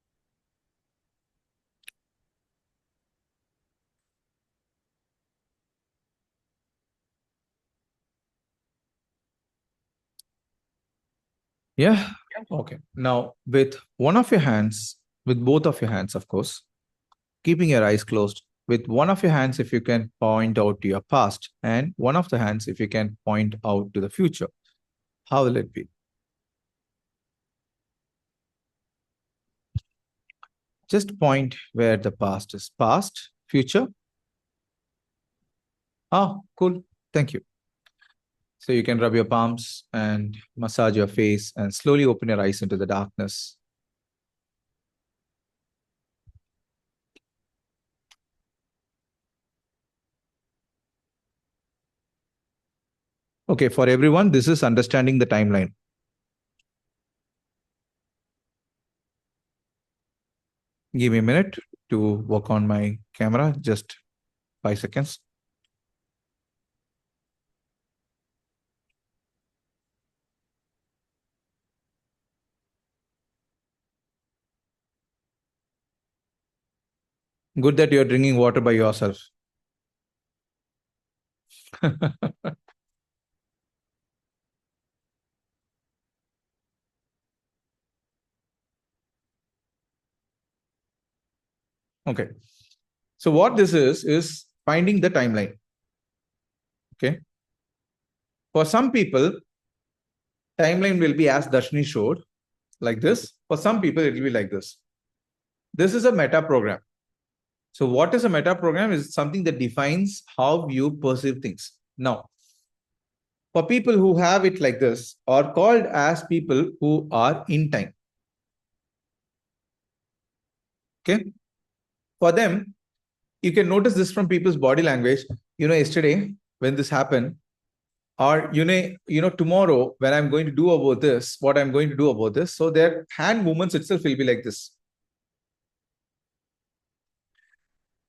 Yeah. Okay. Now, with one of your hands, with both of your hands, of course, keeping your eyes closed. With one of your hands, if you can point out to your past, and one of the hands, if you can point out to the future. How will it be? Just point where the past is. Past, future. Ah, cool. Thank you. So you can rub your palms and massage your face and slowly open your eyes into the darkness. Okay, for everyone, this is understanding the timeline. Give me a minute to work on my camera, just 5 seconds. Good that you're drinking water by yourself. Okay. So what this is finding the timeline. Okay. For some people, timeline will be as Darshini showed, like this. For some people, it will be like this. This is a meta program. So what is a meta program is something that defines how you perceive things. Now, for people who have it like this are called as people who are in time. Okay. For them, you can notice this from people's body language. Yesterday when this happened, or tomorrow when I'm going to do about this, what I'm going to do about this. So their hand movements itself will be like this.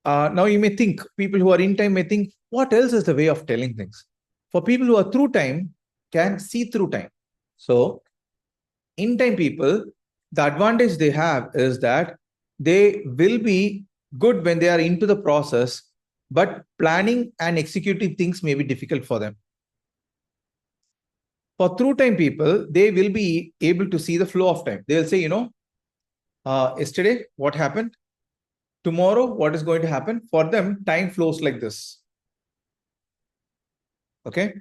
Now you may think, people who are in time may think, what else is the way of telling things? For people who are through time, can see through time. So in time people, the advantage they have is that they will be good when they are into the process, but planning and executing things may be difficult for them. For through time people, they will be able to see the flow of time. They'll say, yesterday, what happened? Tomorrow, what is going to happen? For them, time flows like this. Okay.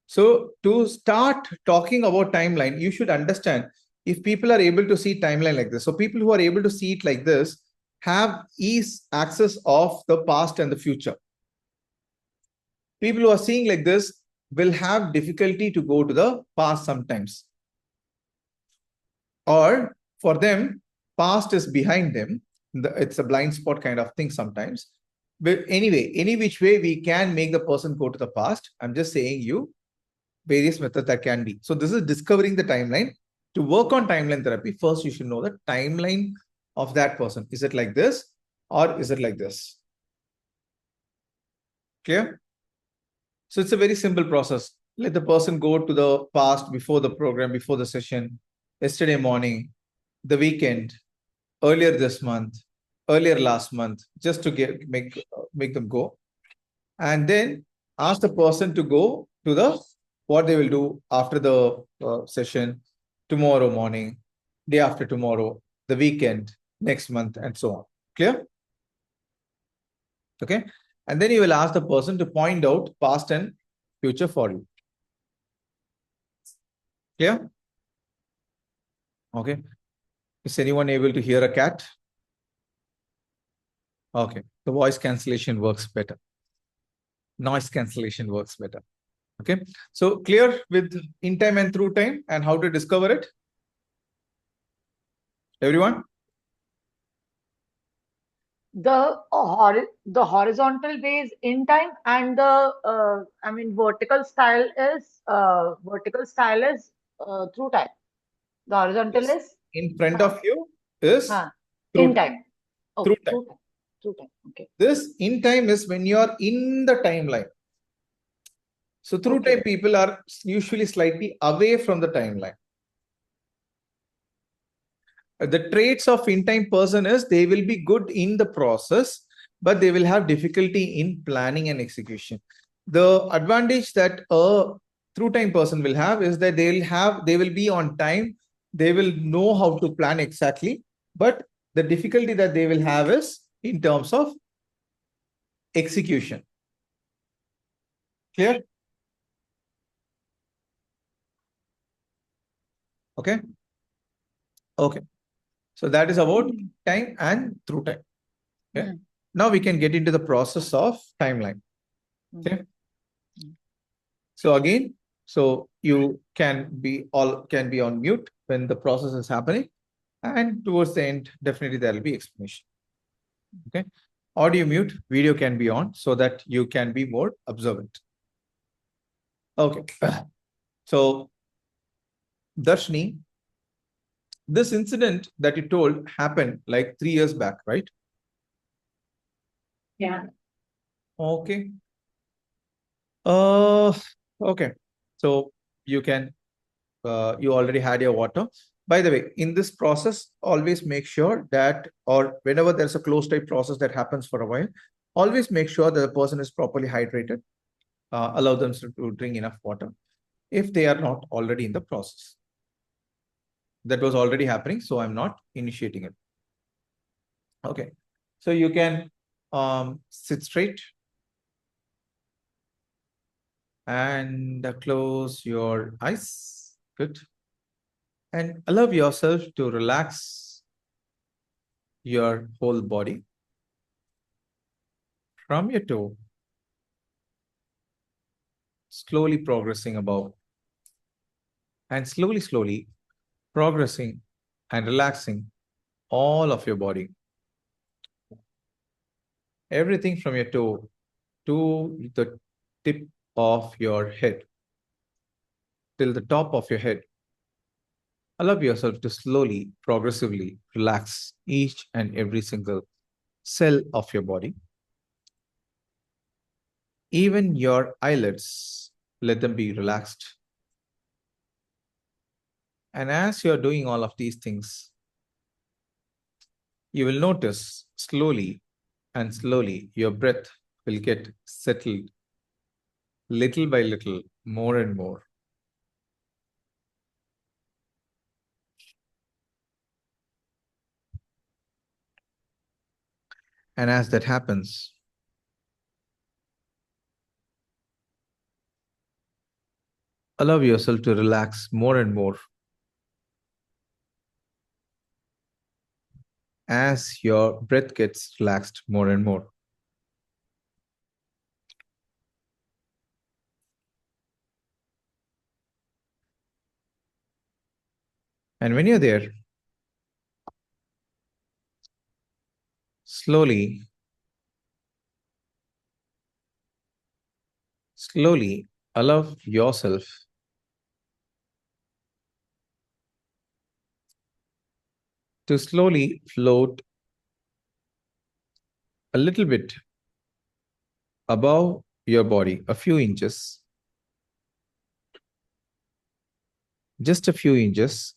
So to start talking about timeline, you should understand if people are able to see timeline like this. So people who are able to see it like this have ease access of the past and the future. People who are seeing like this will have difficulty to go to the past sometimes. Or for them, past is behind them. It's a blind spot kind of thing sometimes. But anyway, any which way we can make the person go to the past. I'm just saying you various methods that can be. So this is discovering the timeline. To work on timeline therapy, first you should know the timeline of that person. Is it like this or is it like this? Clear? So it's a very simple process. Let the person go to the past before the program, before the session, yesterday morning, the weekend, earlier this month, earlier last month, just to make them go. And then ask the person to go to the what they will do after the session, tomorrow morning, day after tomorrow, the weekend, next month, and so on. Clear? Okay. And then you will ask the person to point out past and future for you. Clear? Okay. Is anyone able to hear a cat? Okay. The voice cancellation works better. Noise cancellation works better. Okay. So clear with in time and through time and how to discover it? Everyone? The horizontal way is in time, and the vertical style is through time. The horizontal Yes. is In front of you is huh. In time. Okay. Through time. Through time. Okay. This in time is when you are in the timeline. So through Okay. time people are usually slightly away from the timeline. The traits of in time person is they will be good in the process, but they will have difficulty in planning and execution. The advantage that a through time person will have is that they will be on time, they will know how to plan exactly, but the difficulty that they will have is in terms of execution. Clear? Okay. Okay. So that is about time and through time. Okay. Now we can get into the process of timeline. Okay. So again, so you can be on mute when the process is happening, and towards the end, definitely there will be explanation. Okay. Audio mute, video can be on so that you can be more observant. Okay. So Darshni, this incident that you told happened like 3 years back, right? Yeah. Okay. Okay. So you can, you already had your water. By the way, in this process, always make sure that, or whenever there's a closed type process that happens for a while, always make sure that the person is properly hydrated. Allow them to drink enough water if they are not already in the process. That was already happening, so I'm not initiating it. Okay. So you can sit straight and close your eyes. Good. And allow yourself to relax your whole body from your toe, slowly progressing above, and slowly progressing and relaxing all of your body. Everything from your toe to the tip of your head, till the top of your head. Allow yourself to slowly, progressively relax each and every single cell of your body. Even your eyelids, let them be relaxed. And as you're doing all of these things, you will notice slowly and slowly your breath will get settled little by little, more and more. And as that happens, allow yourself to relax more and more as your breath gets relaxed more and more. And when you're there, slowly allow yourself to slowly float a little bit above your body, a few inches, just a few inches,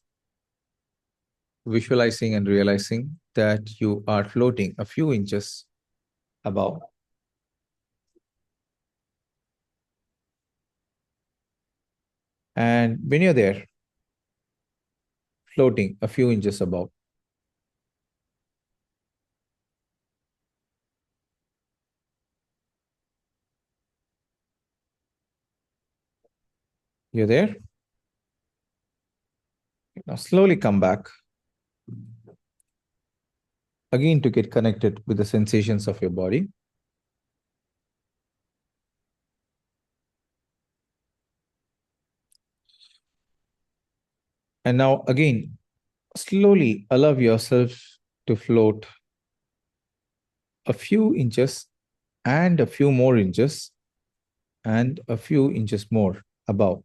visualizing and realizing that you are floating a few inches above. And when you're there, floating a few inches above, you're there. Now slowly come back again to get connected with the sensations of your body. And now again, slowly allow yourself to float a few inches and a few more inches and a few inches more above.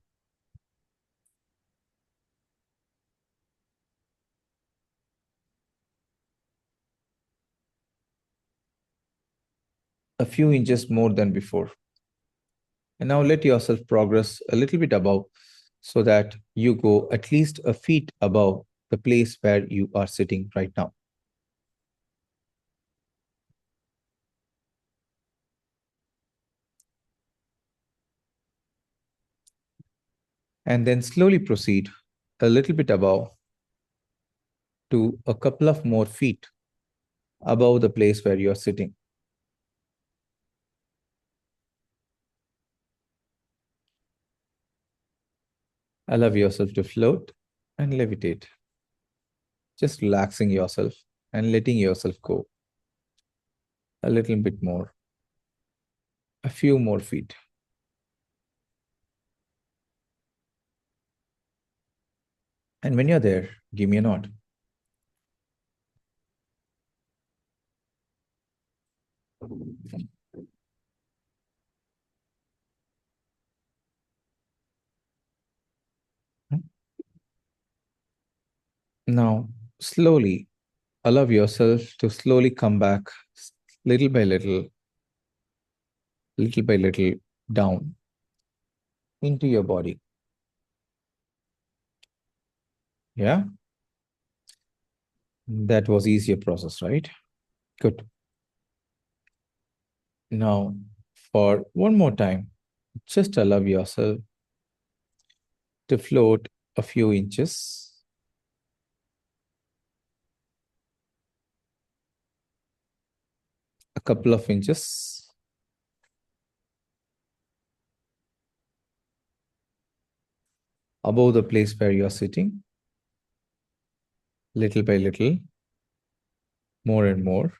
a few inches more than before. And now let yourself progress a little bit above so that you go at least a feet above the place where you are sitting right now. And then slowly proceed a little bit above to a couple of more feet above the place where you are sitting. Allow yourself to float and levitate. Just relaxing yourself and letting yourself go. A little bit more. A few more feet. And when you're there, give me a nod. Now, slowly allow yourself to slowly come back little by little down into your body. Yeah? That was easier process, right? Good. Now, for one more time, just allow yourself to float a few inches. A couple of inches. Above the place where you are sitting. Little by little. More and more.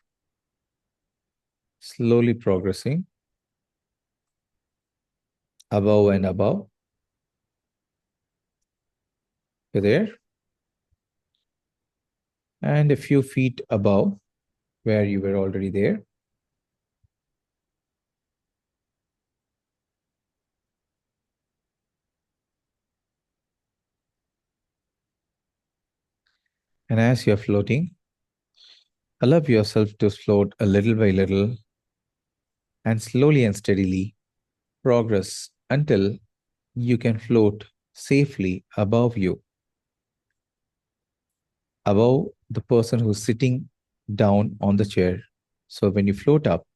Slowly progressing. Above and above. You're there. And a few feet above where you were already there. And as you're floating, allow yourself to float a little by little and slowly and steadily progress until you can float safely above you, above the person who's sitting down on the chair. So when you float up,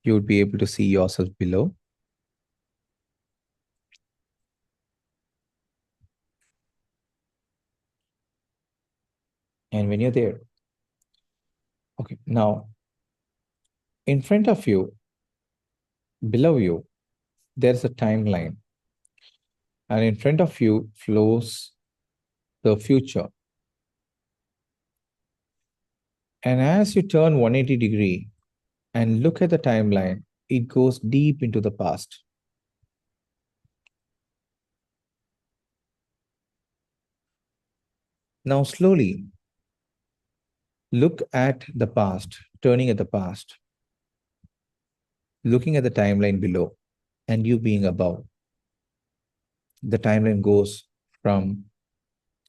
you would be able to see yourself below. And when you're there, okay, now in front of you, below you, there's a timeline. And in front of you flows the future. And as you turn 180-degree and look at the timeline, it goes deep into the past. Now slowly look at the past, turning at the past, looking at the timeline below, and you being above. The timeline goes from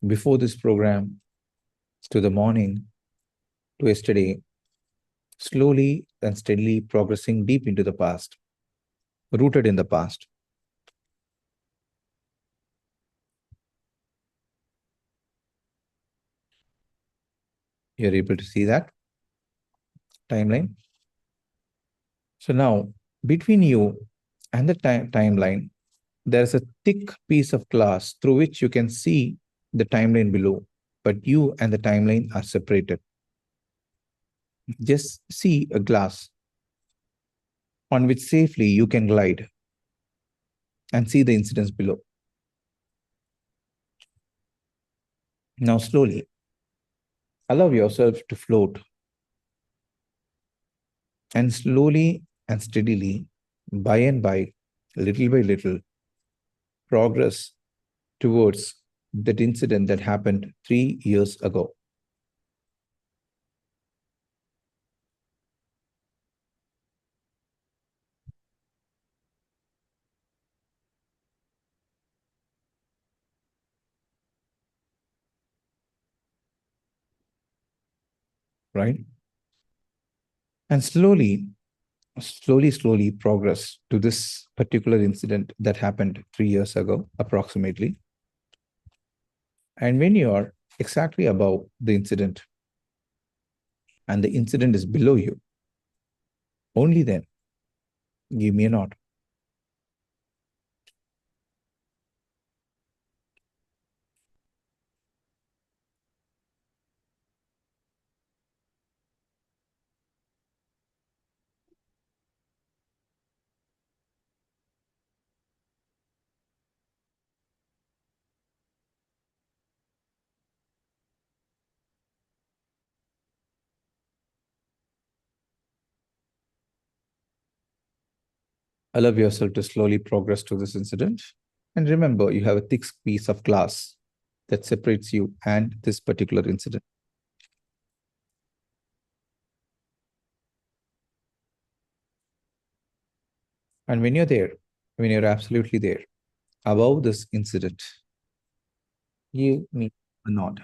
before this program to the morning to yesterday, slowly and steadily progressing deep into the past, rooted in the past. You're able to see that timeline. So now, between you and the timeline, there's a thick piece of glass through which you can see the timeline below, but you and the timeline are separated. Just see a glass on which safely you can glide and see the incidents below. Now slowly, allow yourself to float and slowly and steadily, by and by, little by little, progress towards that incident that happened 3 years ago. Right? And slowly slowly progress to this particular incident that happened 3 years ago, approximately. And when you are exactly above the incident and the incident is below you, only then give me a nod. Allow yourself to slowly progress to this incident. And remember, you have a thick piece of glass that separates you and this particular incident. And when you're there, when you're absolutely there, above this incident, give me a nod.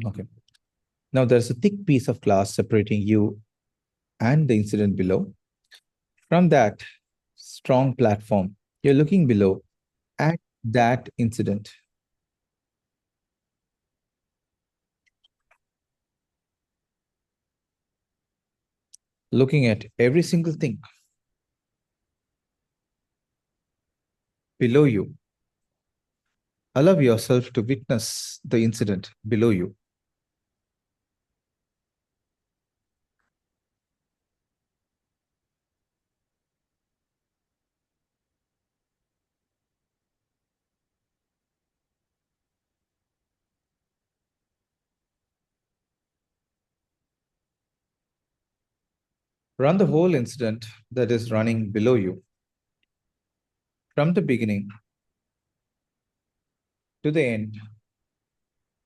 Okay. Now there's a thick piece of glass separating you and the incident below. From that strong platform, you're looking below at that incident. Looking at every single thing below you. Allow yourself to witness the incident below you. Run the whole incident that is running below you from the beginning to the end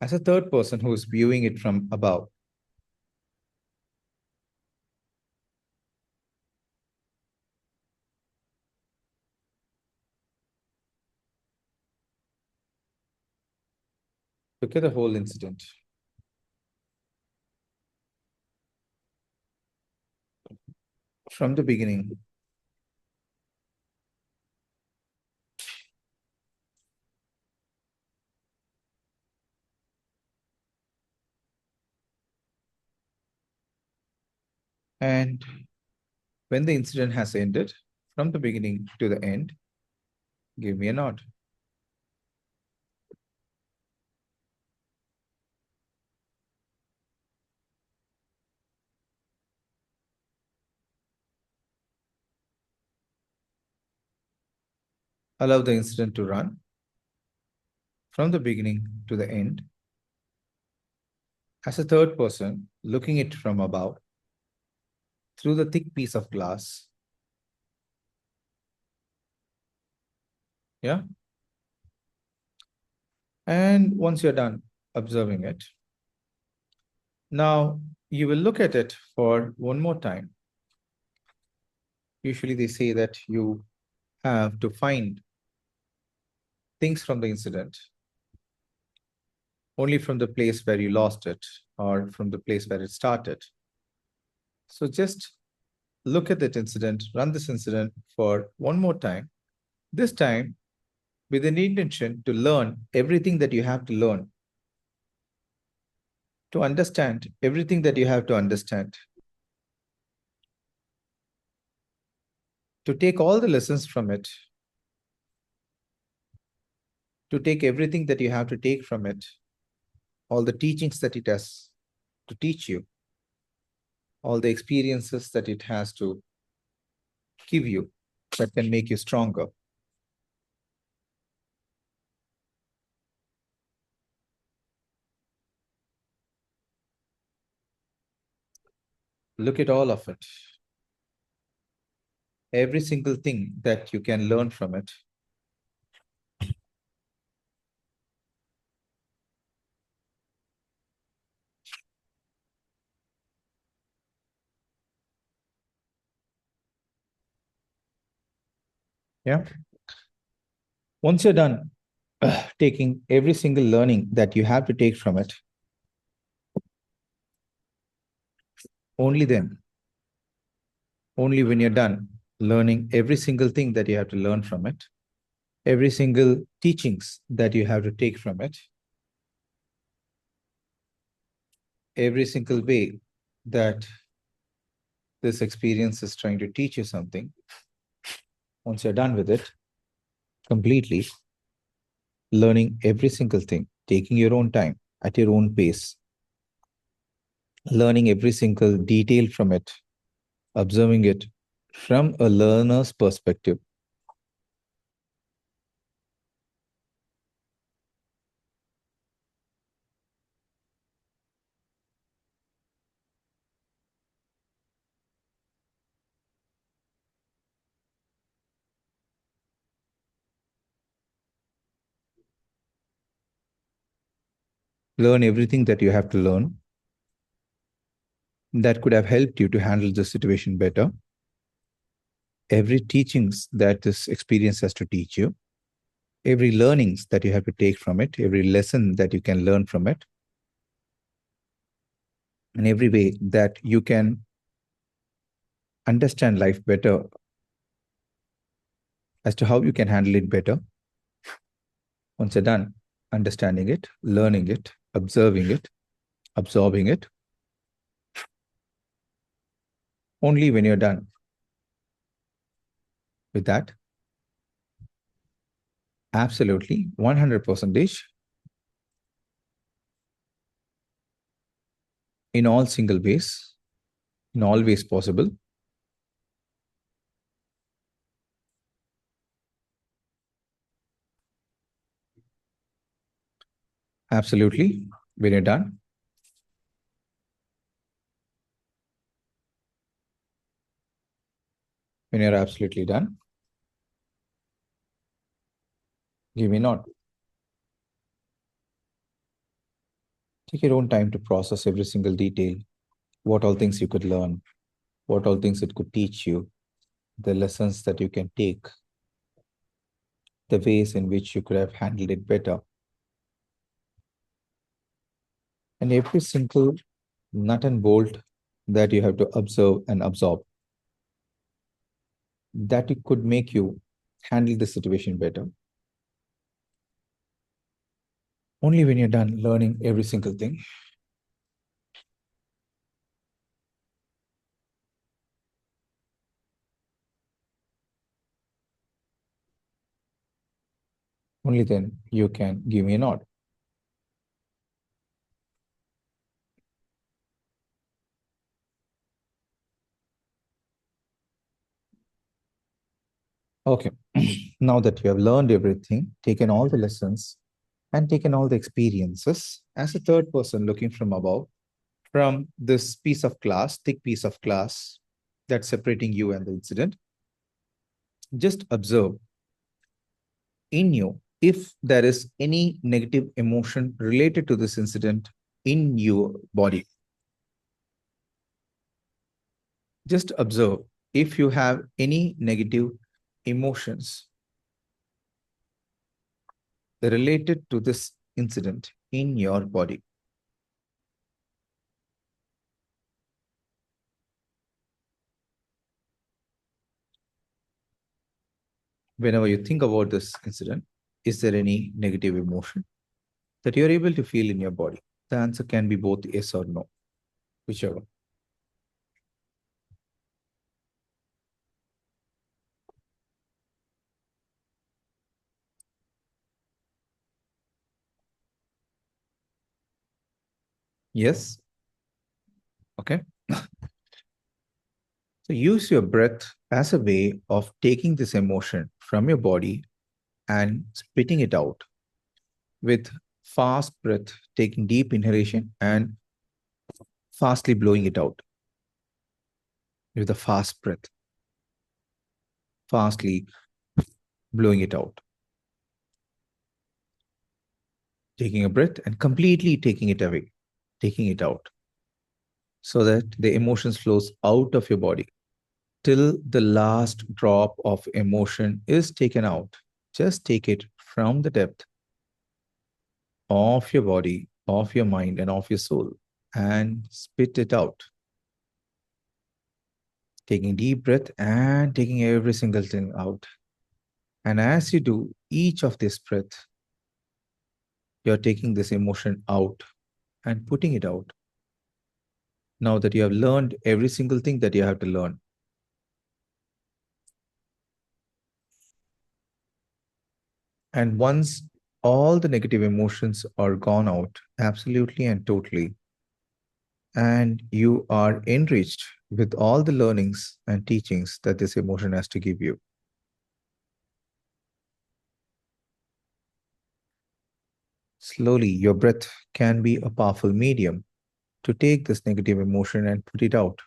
as a third person who is viewing it from above. Look at the whole incident. From the beginning and when the incident has ended, from the beginning to the end, give me a nod. Allow the incident to run from the beginning to the end as a third person looking it from above through the thick piece of glass. Yeah. And once you're done observing it, now you will look at it for one more time. Usually they say that you have to find things from the incident only from the place where you lost it or from the place where it started. So just look at that incident, run this incident for one more time, this time with an intention to learn everything that you have to learn, to understand everything that you have to understand, to take all the lessons from it, to take everything that you have to take from it, all the teachings that it has to teach you, all the experiences that it has to give you that can make you stronger. Look at all of it. Every single thing that you can learn from it. Yeah. Once you're done taking every single learning that you have to take from it, Only then, only when you're done learning every single thing that you have to learn from it, every single teachings that you have to take from it, every single way that this experience is trying to teach you something, once you're done with it completely, learning every single thing, taking your own time at your own pace, learning every single detail from it, observing it from a learner's perspective. Learn everything that you have to learn that could have helped you to handle the situation better. Every teachings that this experience has to teach you, every learnings that you have to take from it, every lesson that you can learn from it, and every way that you can understand life better as to how you can handle it better. Once you're done understanding it, learning it, observing it, absorbing it, only when you're done with that, absolutely 100% in all single ways, in all ways possible, absolutely when you're done, when you're absolutely done, give me a nod. Take your own time to process every single detail, what all things you could learn, what all things it could teach you, the lessons that you can take, the ways in which you could have handled it better. And every single nut and bolt that you have to observe and absorb, that it could make you handle the situation better. Only when you're done learning every single thing, only then you can give me a nod. Okay, now that you have learned everything, taken all the lessons, and taken all the experiences, as a third person looking from above, from this piece of glass, thick piece of glass that's separating you and the incident, just observe in you if there is any negative emotion related to this incident in your body. Just observe if you have any negative emotions related to this incident in your body. Whenever you think about this incident, is there any negative emotion that you're able to feel in your body? The answer can be both yes or no, whichever. Yes. Okay. So use your breath as a way of taking this emotion from your body and spitting it out with fast breath, taking deep inhalation and fastly blowing it out with a fast breath, fastly blowing it out. Taking a breath and completely taking it away, taking it out, so that the emotions flows out of your body till the last drop of emotion is taken out. Just take it from the depth of your body, of your mind, and of your soul, and spit it out. Taking deep breath and taking every single thing out. And as you do each of this breath, you're taking this emotion out and putting it out. Now that you have learned every single thing that you have to learn, and once all the negative emotions are gone out absolutely and totally, and you are enriched with all the learnings and teachings that this emotion has to give you, slowly your breath can be a powerful medium to take this negative emotion and put it out.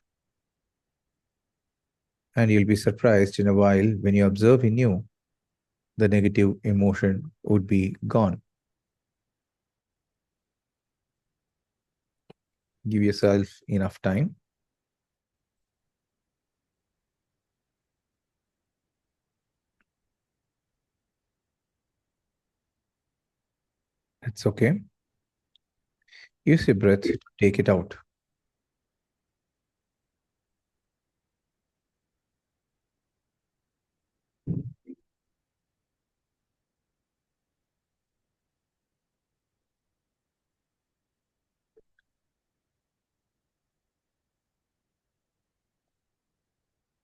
And you'll be surprised in a while when you observe in you, the negative emotion would be gone. Give yourself enough time. It's okay. Use your breath to take it out.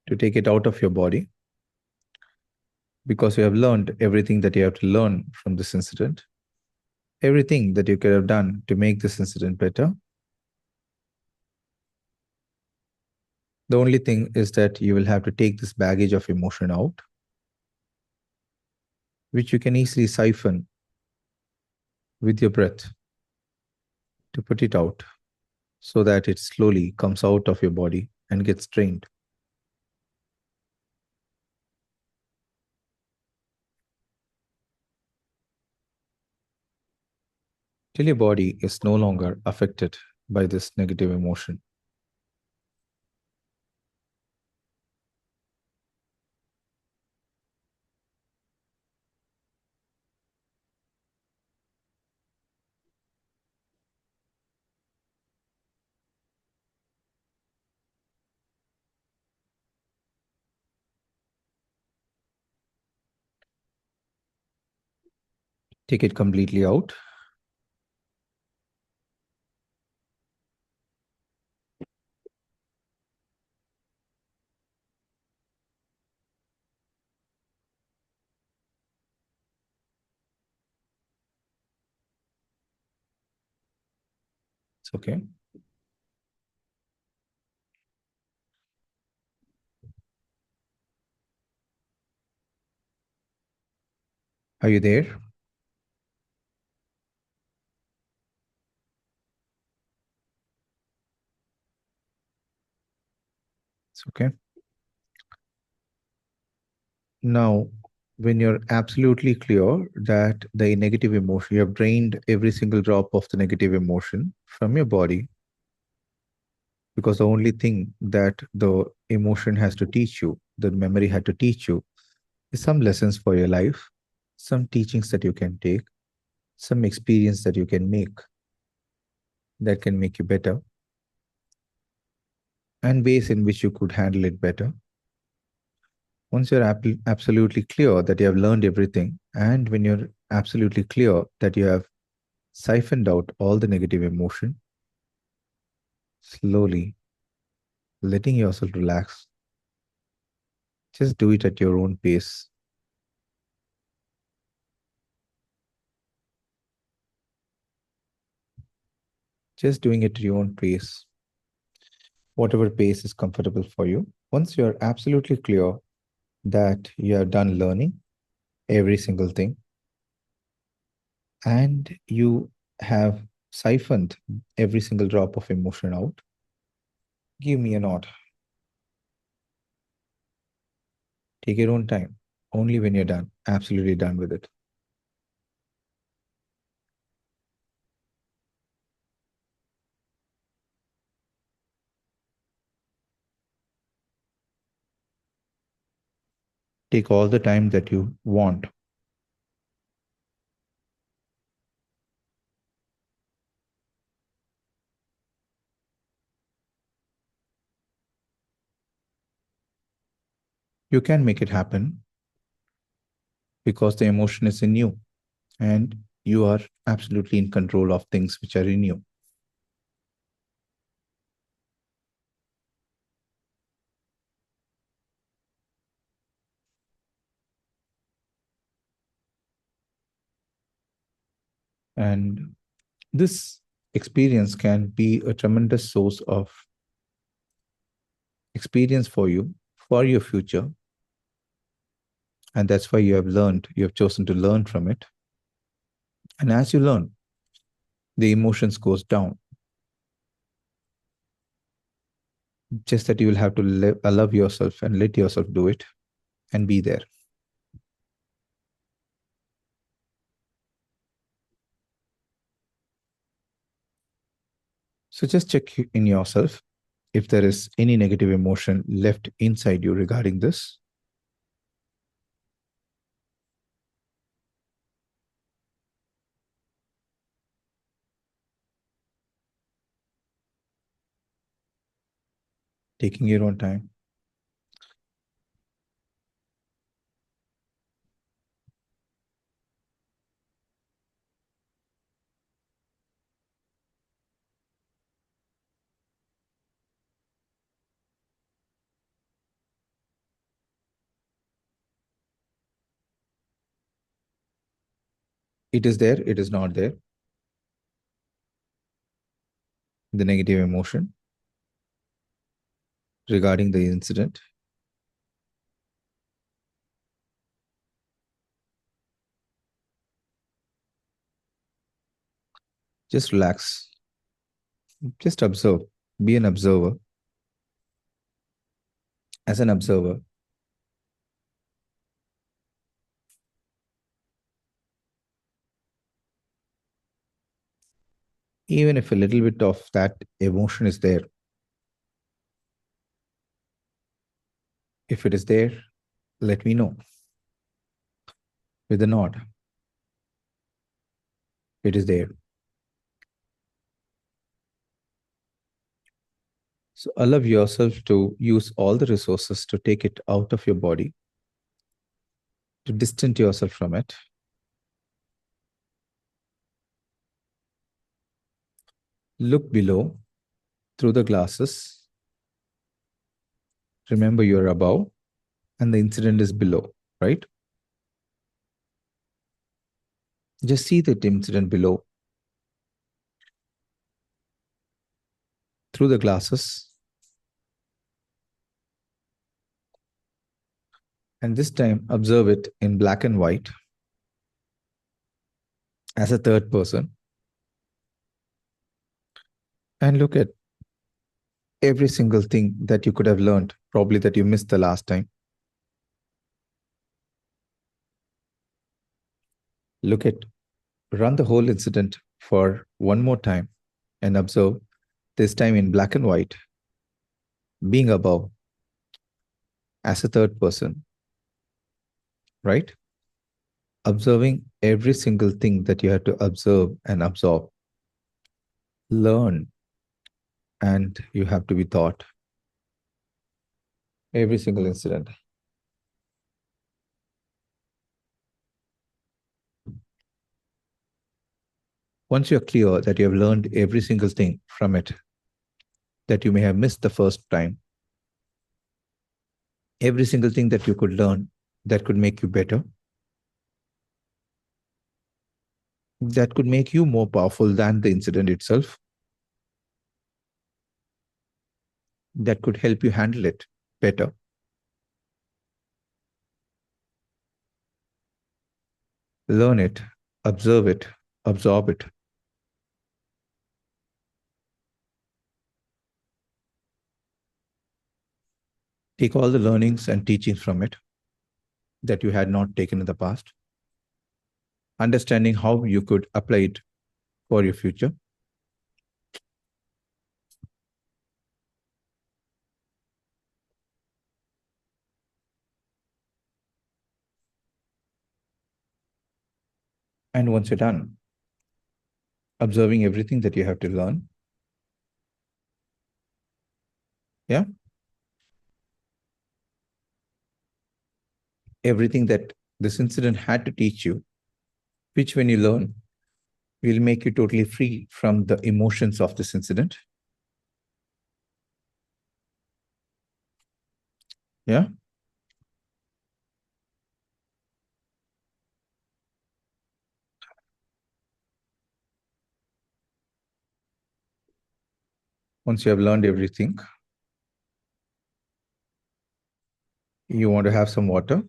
To take it out of your body, because you have learned everything that you have to learn from this incident, everything that you could have done to make this incident better. The only thing is that you will have to take this baggage of emotion out, which you can easily siphon with your breath to put it out so that it slowly comes out of your body and gets drained. Till your body is no longer affected by this negative emotion. Take it completely out. It's okay. Are you there? It's okay. Now, when you're absolutely clear that the negative emotion, you have drained every single drop of the negative emotion from your body, because the only thing that the emotion has to teach you, the memory had to teach you, is some lessons for your life, some teachings that you can take, some experience that you can make that can make you better, and ways in which you could handle it better. Once you're absolutely clear that you have learned everything, and when you're absolutely clear that you have siphoned out all the negative emotion, slowly letting yourself relax. Just do it at your own pace. Just doing it at your own pace, whatever pace is comfortable for you. Once you're absolutely clear that you have done learning every single thing, and you have siphoned every single drop of emotion out, give me a nod. Take your own time. Only when you're done, absolutely done with it. Take all the time that you want. You can make it happen because the emotion is in you and you are absolutely in control of things which are in you. And this experience can be a tremendous source of experience for you, for your future. And that's why you have chosen to learn from it. And as you learn, the emotions goes down. Just that you will have to allow yourself and let yourself do it and be there. So just check in yourself if there is any negative emotion left inside you regarding this. Taking your own time. It is there, it is not there. The negative emotion regarding the incident. Just relax. Just observe. Be an observer. As an observer, even if a little bit of that emotion is there, if it is there, let me know with a nod. It is there. So allow yourself to use all the resources to take it out of your body, to distance yourself from it. Look below through the glasses. Remember, you're above and the incident is below, right? Just see the incident below through the glasses. And this time, observe it in black and white as a third person. And look at every single thing that you could have learned, probably that you missed the last time. Look at, run the whole incident for one more time and observe, this time in black and white, being above as a third person, right? Observing every single thing that you have to observe and absorb. Learn, and you have to be taught. Every single incident. Once you're clear that you have learned every single thing from it, that you may have missed the first time, every single thing that you could learn that could make you better, that could make you more powerful than the incident itself, that could help you handle it better. Learn it, observe it, absorb it. Take all the learnings and teachings from it that you had not taken in the past, understanding how you could apply it for your future. And once you're done, observing everything that you have to learn, yeah, everything that this incident had to teach you, which when you learn, will make you totally free from the emotions of this incident. Yeah. Once you have learned everything, you want to have some water.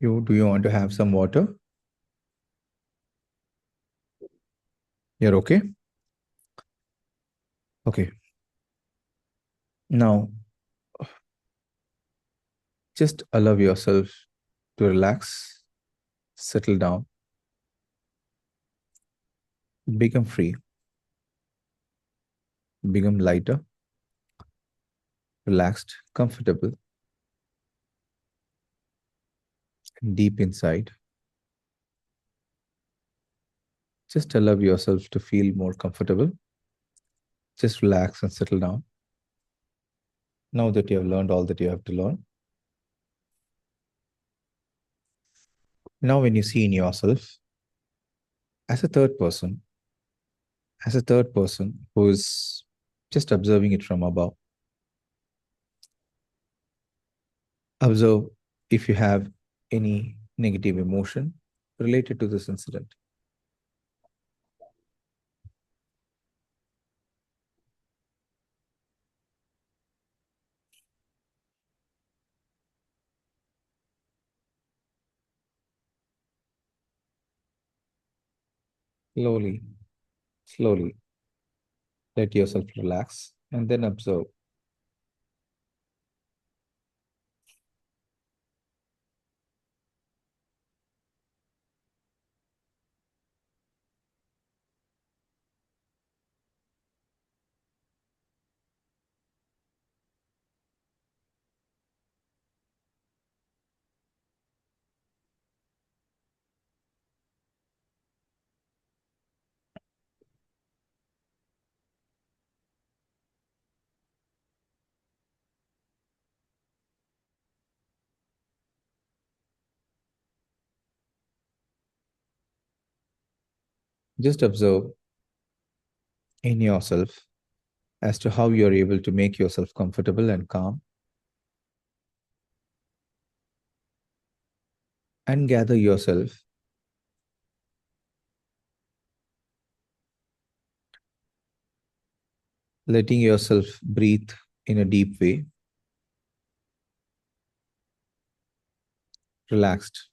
Do you want to have some water? You're okay? Okay. Now, just allow yourself to relax, settle down, become free, become lighter, relaxed, comfortable, deep inside. Just allow yourself to feel more comfortable. Just relax and settle down. Now that you have learned all that you have to learn, now when you see in yourself as a third person, who is just observing it from above, observe if you have any negative emotion related to this incident. Slowly, let yourself relax and then observe. Just observe in yourself as to how you're able to make yourself comfortable and calm, and gather yourself. Letting yourself breathe in a deep way, relaxed.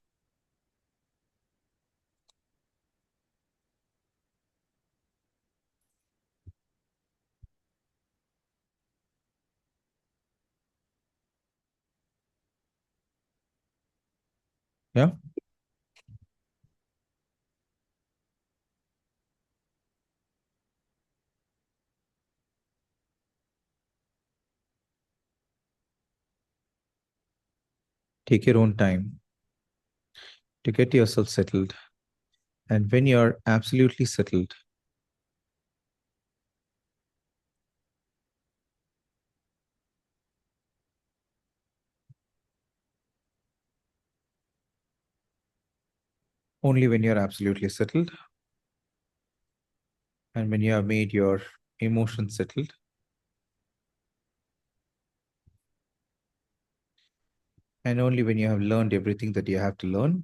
Yeah. Take your own time to get yourself settled. And when you're absolutely settled, only when you're absolutely settled, and when you have made your emotions settled, and only when you have learned everything that you have to learn,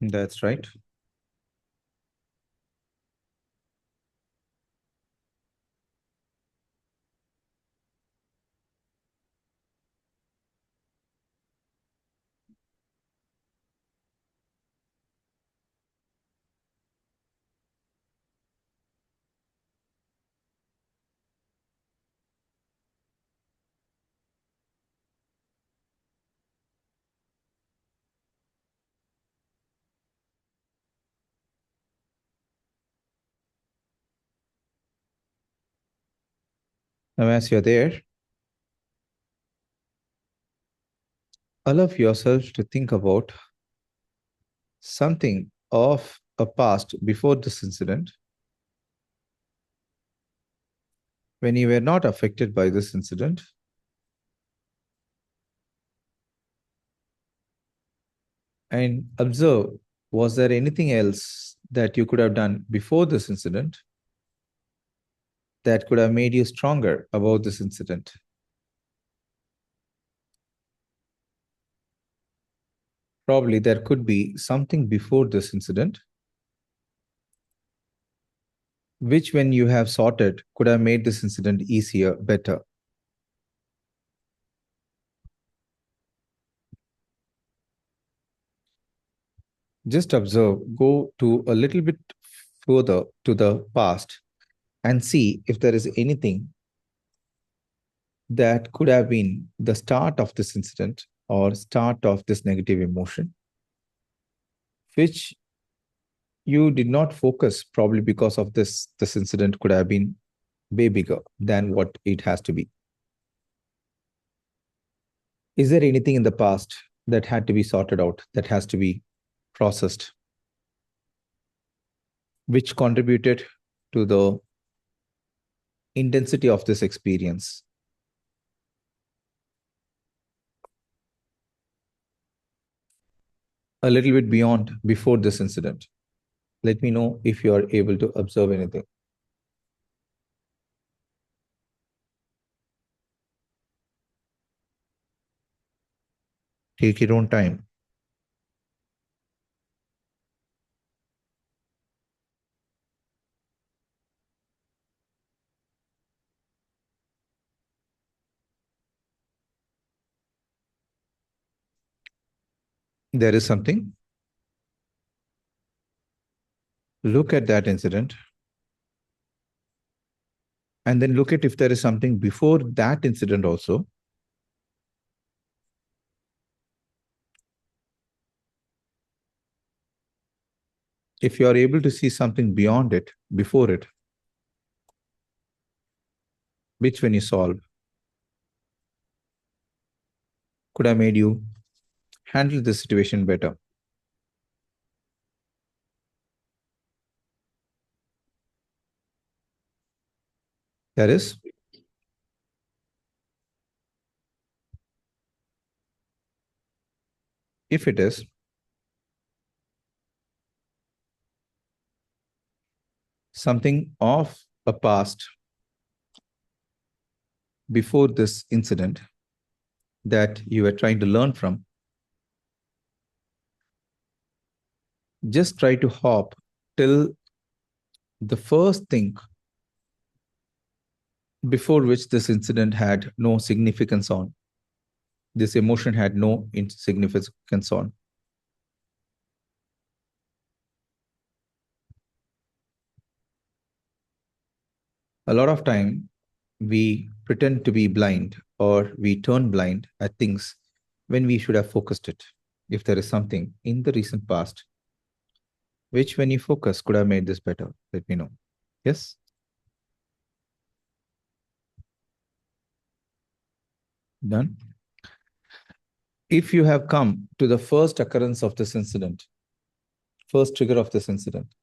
that's right. Now, as you're there, allow yourself to think about something of a past before this incident when you were not affected by this incident, and observe, was there anything else that you could have done before this incident that could have made you stronger about this incident? Probably there could be something before this incident which, when you have sorted, could have made this incident easier, better. Just observe, go to a little bit further to the past and see if there is anything that could have been the start of this incident or start of this negative emotion, which you did not focus, probably because of this incident could have been way bigger than what it has to be. Is there anything in the past that had to be sorted out, that has to be processed, which contributed to the intensity of this experience? A little bit beyond before this incident. Let me know if you are able to observe anything. Take your own time. There is something. Look at that incident and then look at if there is something before that incident also. If you are able to see something beyond it, before it, which when you solve, could have made you handle the situation better. That is, if it is, something of a past before this incident that you were trying to learn from, just try to hop till the first thing before which this incident had no significance on. This emotion had no significance on. A lot of time, we pretend to be blind or we turn blind at things when we should have focused it. If there is something in the recent past, which when you focus could have made this better, let me know. Yes? Done? If you have come to the first occurrence of this incident, first trigger of this incident,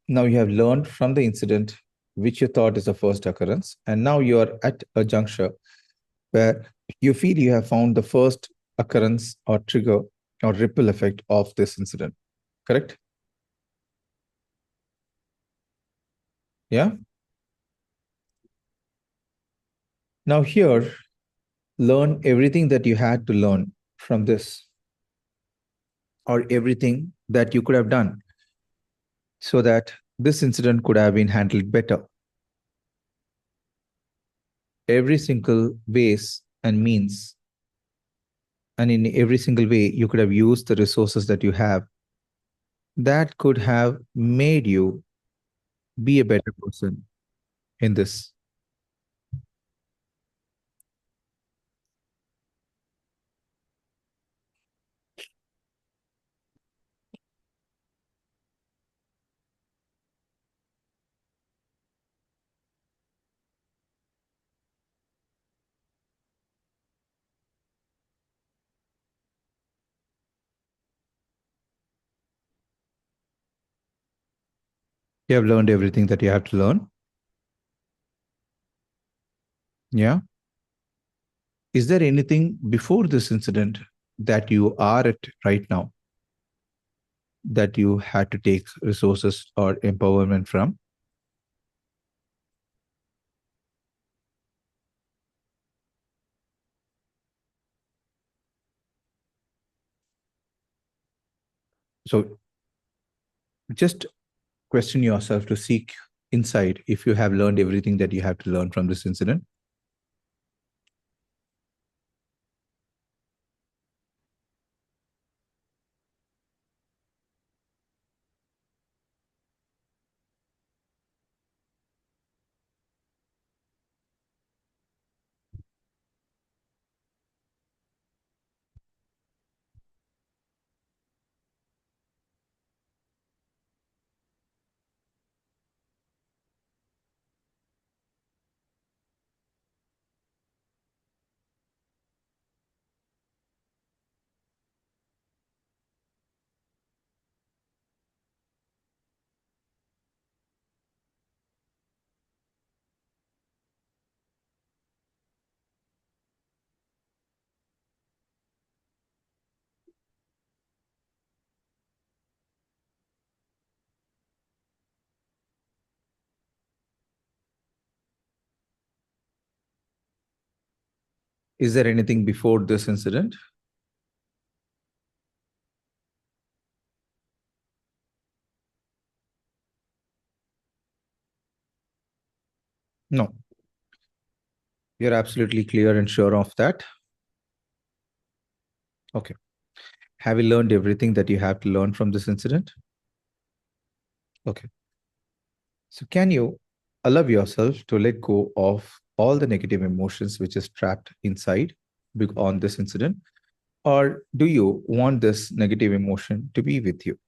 now you have learned from the incident which you thought is the first occurrence, and now you are at a juncture where you feel you have found the first occurrence or trigger or ripple effect of this incident. Correct? Yeah? Now here, learn everything that you had to learn from this, or everything that you could have done so that this incident could have been handled better. Every single ways and means, and in every single way, you could have used the resources that you have that could have made you be a better person in this. You have learned everything that you have to learn. Yeah. Is there anything before this incident that you are at right now that you had to take resources or empowerment from? So just question yourself to seek inside if you have learned everything that you have to learn from this incident. Is there anything before this incident? No. You're absolutely clear and sure of that? Okay. Have you learned everything that you have to learn from this incident? Okay. So can you allow yourself to let go of all the negative emotions which is trapped inside on this incident? Or do you want this negative emotion to be with you?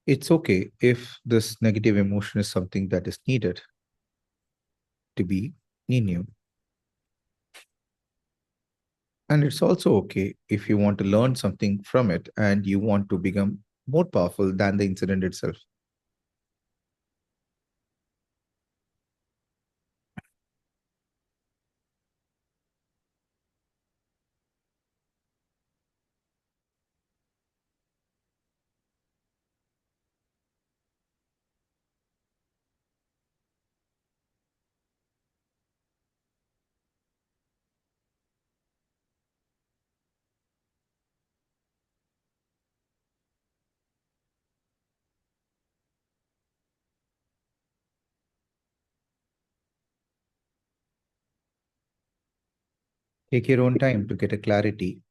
It's okay if this negative emotion is something that is needed to be in you. And it's also okay if you want to learn something from it and you want to become more powerful than the incident itself. Take your own time to get a clarity.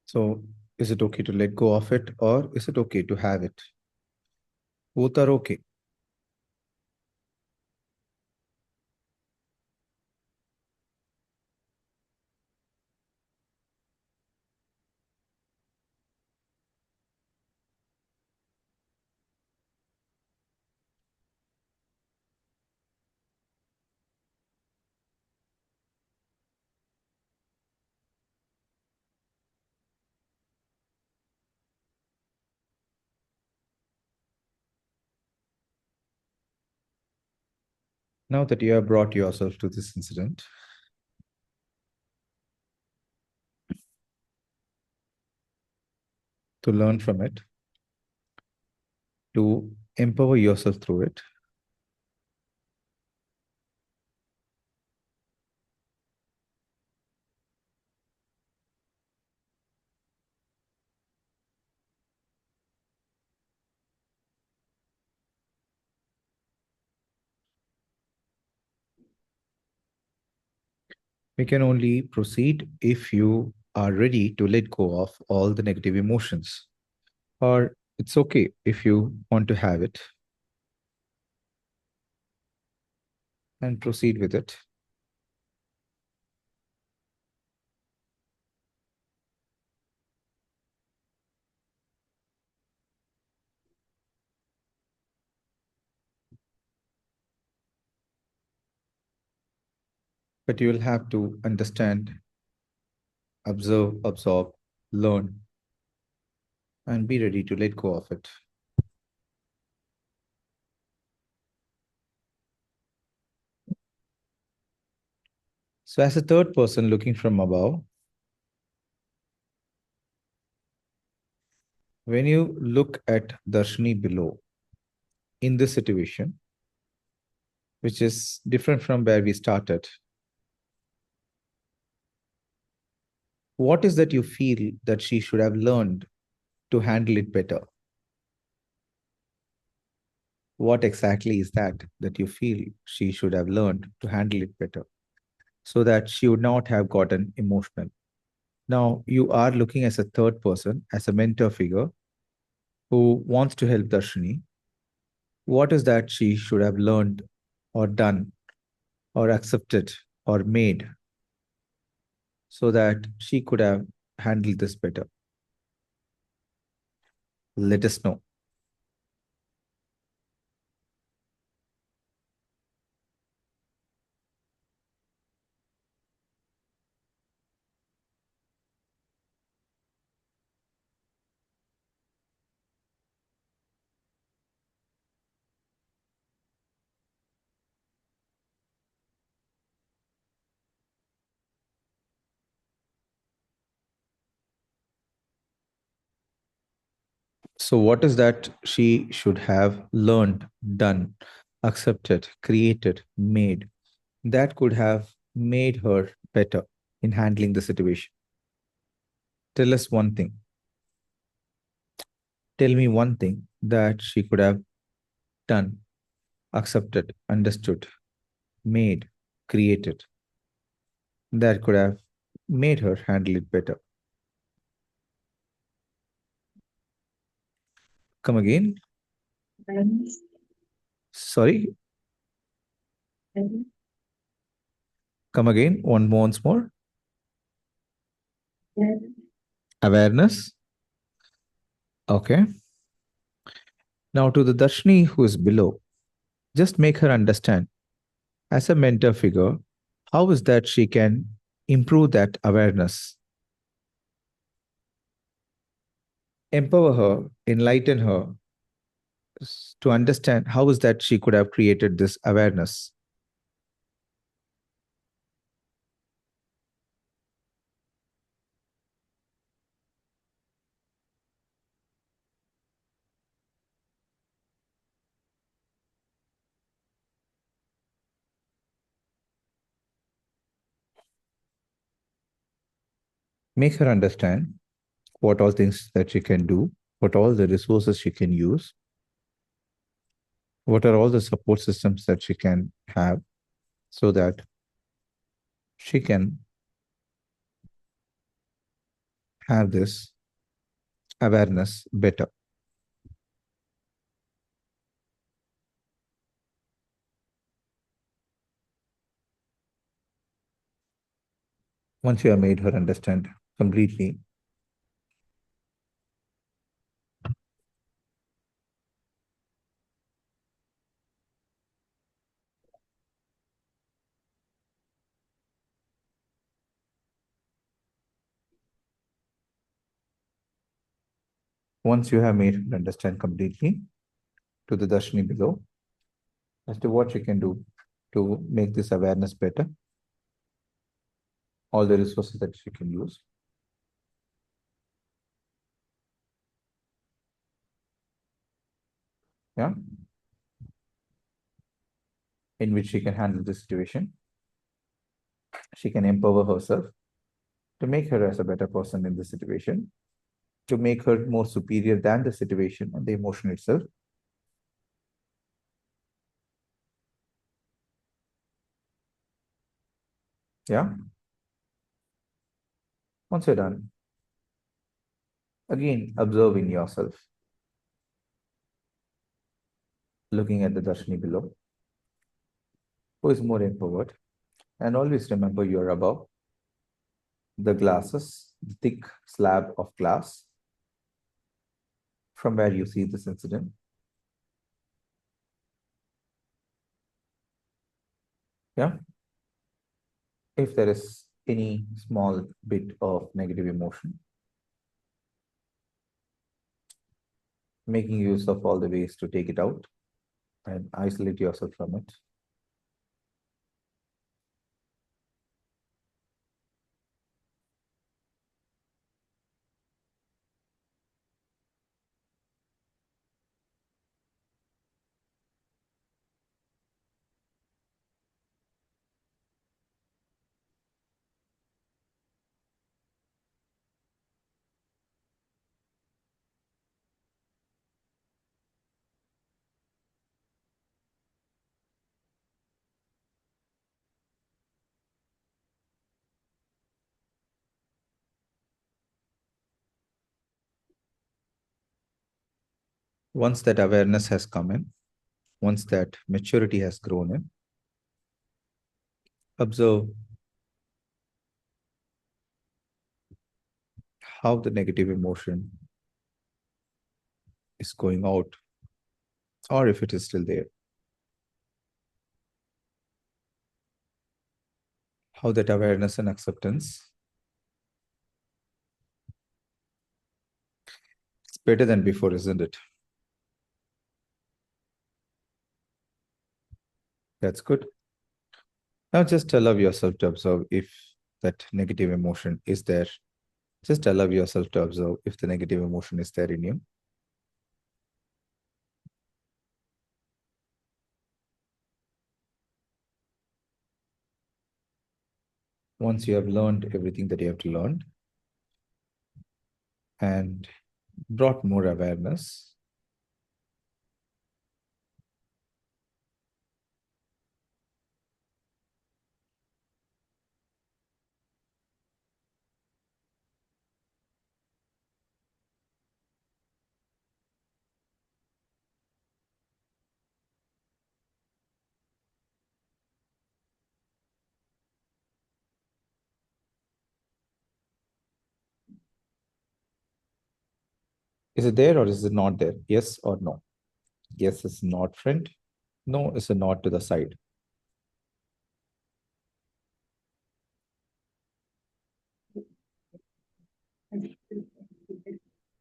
So is it okay to let go of it or is it okay to have it? Both are okay. Now that you have brought yourself to this incident, to learn from it, to empower yourself through it, We can only proceed if you are ready to let go of all the negative emotions. Or it's okay if you want to have it and proceed with it. But you will have to understand, observe, absorb, learn, and be ready to let go of it. So, as a third person looking from above, when you look at Darshini below in this situation, which is different from where we started, what is that you feel that she should have learned to handle it better? What exactly is that you feel she should have learned to handle it better so that she would not have gotten emotional? Now, you are looking as a third person, as a mentor figure who wants to help Darshini. What is that she should have learned or done or accepted or made so that she could have handled this better? Let us know. So, what is that she should have learned, done, accepted, created, made that could have made her better in handling the situation? Tell us one thing. Tell me one thing that she could have done, accepted, understood, made, created that could have made her handle it better. Come again. Sorry. Come again. Once more. Awareness. Okay. Now to the Darshini who is below, just make her understand as a mentor figure, how is that she can improve that awareness? Empower her, enlighten her to understand how is that she could have created this awareness. Make her understand what all things that she can do, what all the resources she can use, what are all the support systems that she can have so that she can have this awareness better. Once you have made her understand completely, once you have made her understand completely to the Darshini below as to what she can do to make this awareness better, all the resources that she can use. Yeah. In which she can handle the situation. She can empower herself to make her as a better person in the situation, to make her more superior than the situation and the emotion itself. Yeah. Once you're done, again, observing yourself, looking at the Darshini below, who is more introvert, and always remember you're above the glasses, the thick slab of glass from where you see this incident. Yeah. If there is any small bit of negative emotion, making use of all the ways to take it out and isolate yourself from it. Once that awareness has come in, once that maturity has grown in, observe how the negative emotion is going out, or if it is still there. How that awareness and acceptance is better than before, isn't it? That's good. Now just allow yourself to observe if that negative emotion is there. Just allow yourself to observe if the negative emotion is there in you. Once you have learned everything that you have to learn and brought more awareness, is it there or is it not there? Yes or no? Yes is not, friend. No is a nod to the side.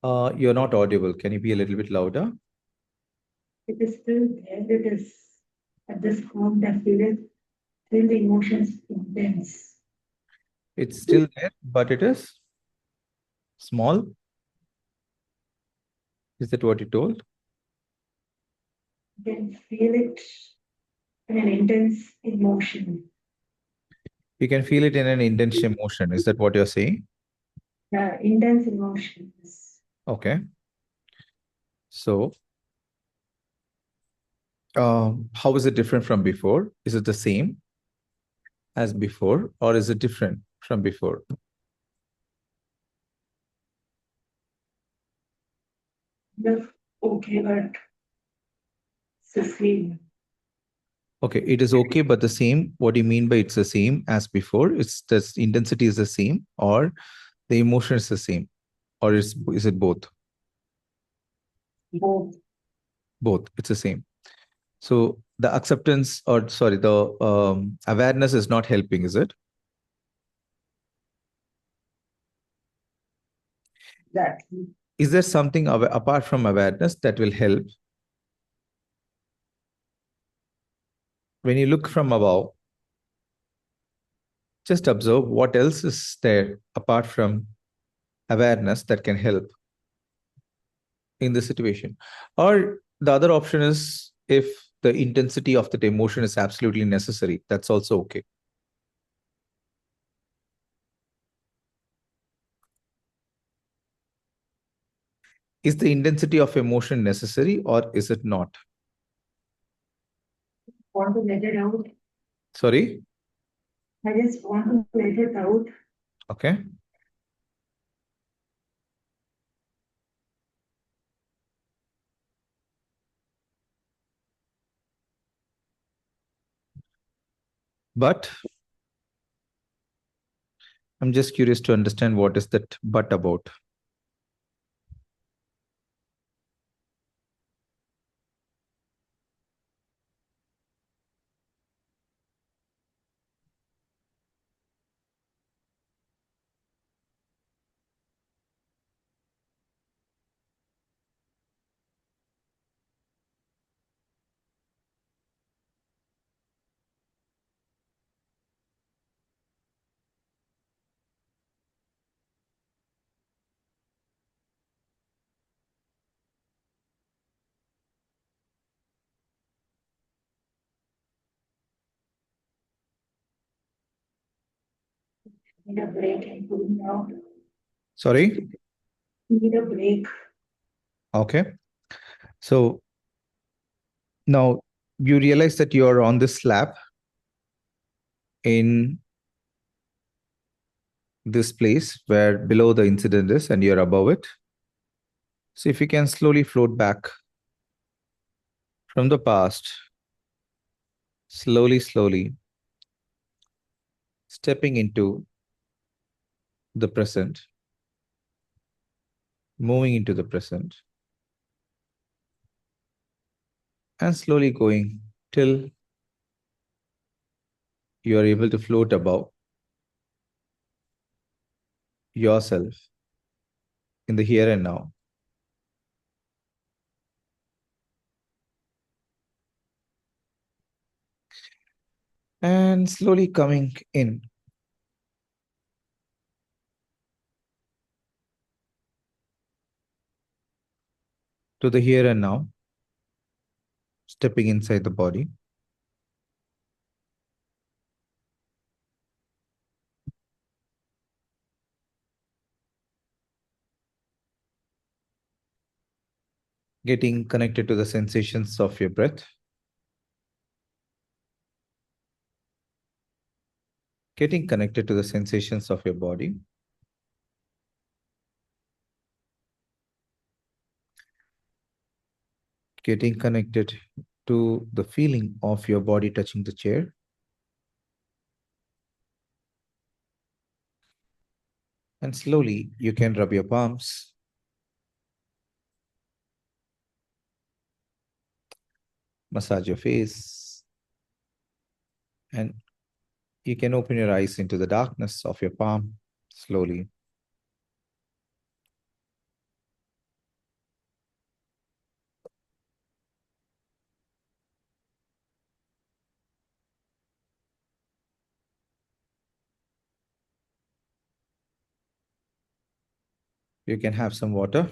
You're not audible. Can you be a little bit louder? It is still there. It is at this point I feel it. Still the emotions intense. It's still there, but it is small. Is that what you told? You can feel it in an intense emotion. You can feel it in an intense emotion. Is that what you're saying? Intense emotions. Okay. So, how is it different from before? Is it the same as before, or is it different from before? Okay, but it's the same. Okay, it is okay, but the same. What do you mean by it's the same as before? It's the intensity is the same, or the emotion is the same, or is it both? Both. Both. It's the same. So the acceptance, or sorry, the awareness is not helping, is it? Exactly. Is there something apart from awareness that will help? When you look from above, just observe what else is there apart from awareness that can help in the situation. Or the other option is if the intensity of that emotion is absolutely necessary, that's also okay. Is the intensity of emotion necessary or is it not? Want to let it out. Sorry? I just want to let it out. Okay. But I'm just curious to understand what is that but about. Need a break and food now. Sorry? Need a break. Okay. So now you realize that you're on this slab in this place where below the incident is and you're above it. So if you can slowly float back from the past, slowly, stepping into the present, moving into the present, and slowly going till you are able to float above yourself in the here and now. And slowly coming in to the here and now, stepping inside the body. Getting connected to the sensations of your breath. Getting connected to the sensations of your body. Getting connected to the feeling of your body touching the chair. And slowly you can rub your palms. Massage your face. And you can open your eyes into the darkness of your palm slowly. You can have some water.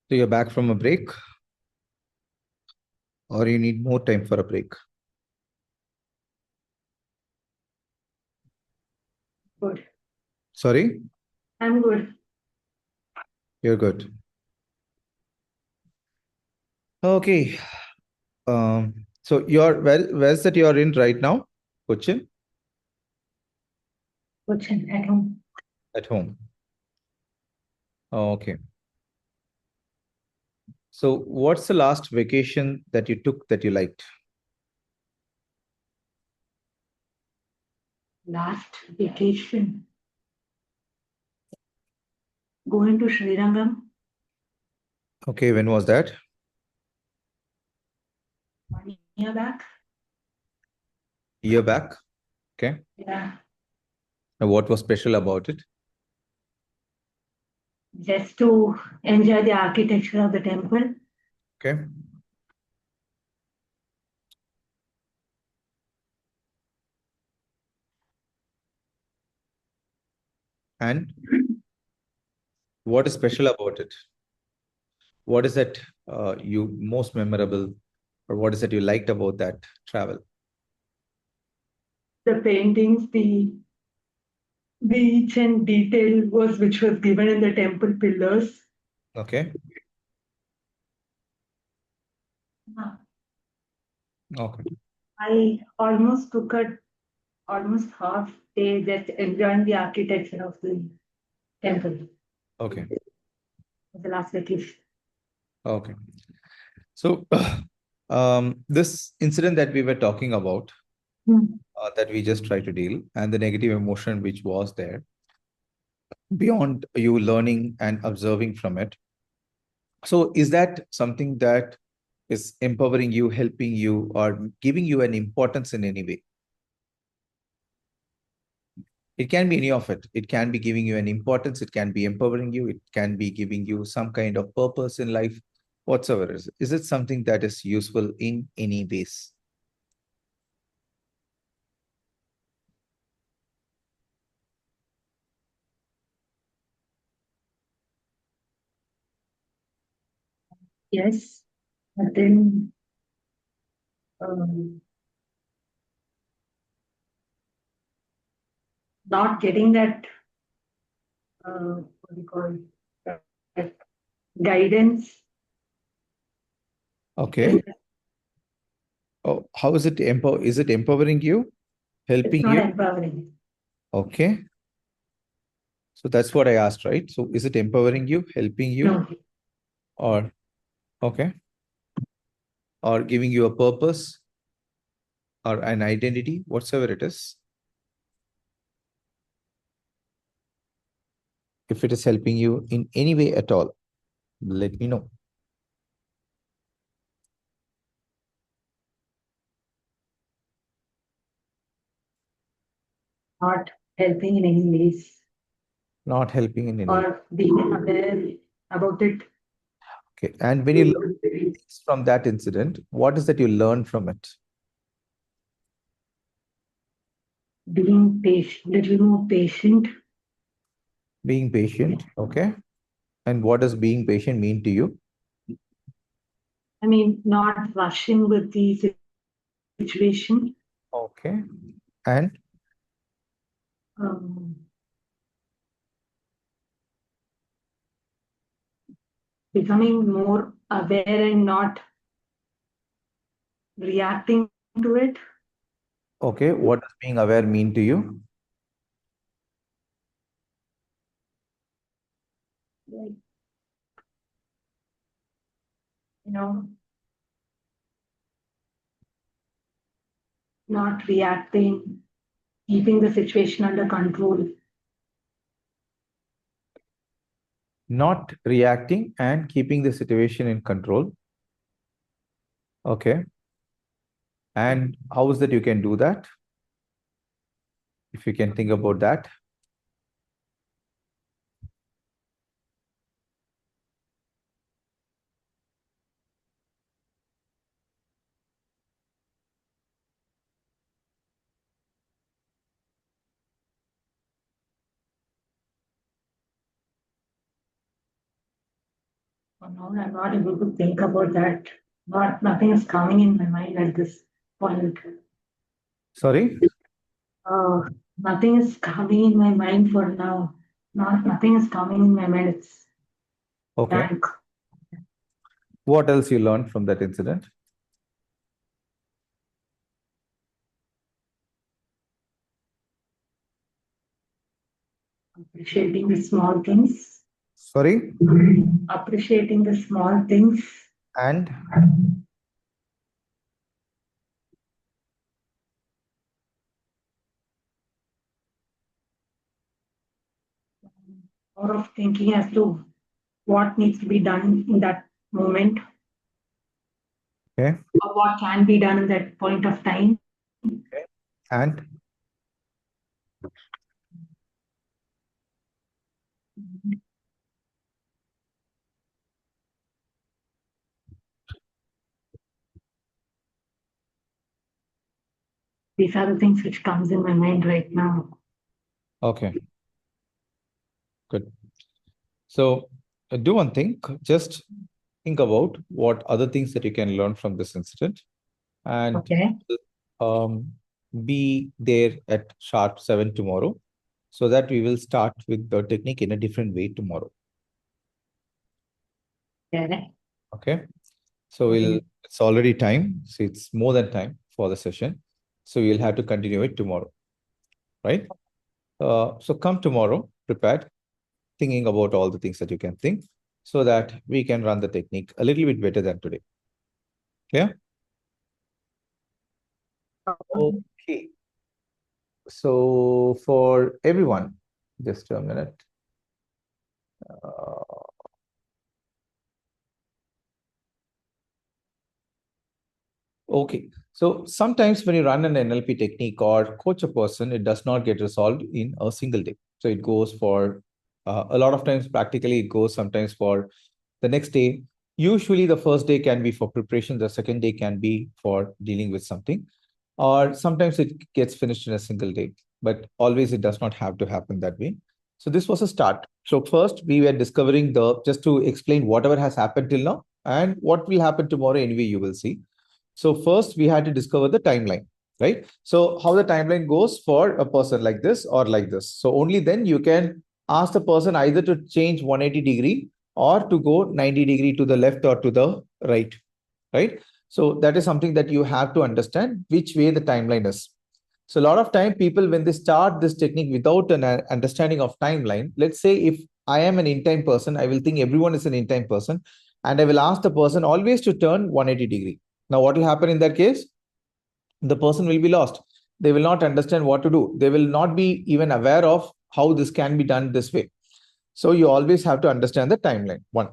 So you're back from a break, or you need more time for a break? Good. Sorry? I'm good. You're good. Okay. So where's that you're in right now? Cochin? Cochin at home. At home. Okay. So what's the last vacation that you took that you liked? Last vacation. going to Srirangam Okay, when was that? 1 year back. Year back. Okay. Yeah, And what was special about it? just to enjoy the architecture of the temple. Okay. And what is special about it? What is it you most memorable, or what is it you liked about that travel? The paintings, the each and detail which was given in the temple pillars. Okay. Okay. I almost took almost half day just enjoying the architecture of the temple. Okay. The last vacation. Okay. So, this incident that we were talking about, that we just tried to deal, and the negative emotion which was there, beyond you learning and observing from it. So, is that something that is empowering you, helping you, or giving you an importance in any way? It can be any of it. It can be giving you an importance. It can be empowering you. It can be giving you some kind of purpose in life, whatsoever. Is it something that is useful in any ways? Yes, but then um, not getting that what do you call it? Guidance. Okay. Oh, how is it empower? Is it empowering you, It's helping not you? empowering. Okay. So that's what I asked, right? So is it empowering you, helping you, No, or okay, or giving you a purpose or an identity, whatsoever it is? If it is helping you in any way at all, let me know. not helping in any ways Not helping in any way. or being aware about it. Okay. And when you learn things from that incident, what is that you learn from it? Being patient, little more patient. Being patient. Okay. And what does being patient mean to you? I mean, not rushing with the situation. Okay. And Um, becoming more aware and not reacting to it. okay, what does being aware mean to you? Like, you know, not reacting, keeping the situation under control. Not reacting and keeping the situation in control. Okay. And how is that you can do that? If you can think about that. No, I'm not able to think about that. Nothing is coming in my mind at this point. Sorry? Nothing is coming in my mind for now. Nothing is coming in my mind. It's Okay. blank. What else you learned from that incident? Appreciating the small things. Sorry? Appreciating the small things. And Or of thinking as to what needs to be done in that moment. Okay. Or what can be done in that point of time. And These are the things which comes in my mind right now. okay, good. So do one thing, just think about what other things that you can learn from this incident, and Okay. be there at sharp 7 tomorrow, so that we will start with the technique in a different way tomorrow. Okay. Okay. So it's already time. So it's more than time for the session. So we'll have to continue it tomorrow. Right? So come tomorrow prepared, thinking about all the things that you can think, so that we can run the technique a little bit better than today. Clear? Okay. So for everyone, just a minute. Okay. So sometimes when you run an NLP technique or coach a person, it does not get resolved in a single day. So it goes for a lot of times, practically, it goes sometimes for the next day. Usually, the first day can be for preparation, the second day can be for dealing with something, or sometimes it gets finished in a single day. But always, it does not have to happen that way. So this was a start. So first, we were discovering just to explain whatever has happened till now and what will happen tomorrow. Anyway, you will see. So first we had to discover the timeline, right? So how the timeline goes for a person like this or like this. So only then you can ask the person either to change 180-degree or to go 90-degree to the left or to the right, right? So that is something that you have to understand which way the timeline is. So a lot of time people, when they start this technique without an understanding of timeline, let's say if I am an in-time person, I will think everyone is an in-time person, and I will ask the person always to turn 180-degree. Now, what will happen in that case? The person will be lost. They will not understand what to do. They will not be even aware of how this can be done this way. So you always have to understand the timeline. One.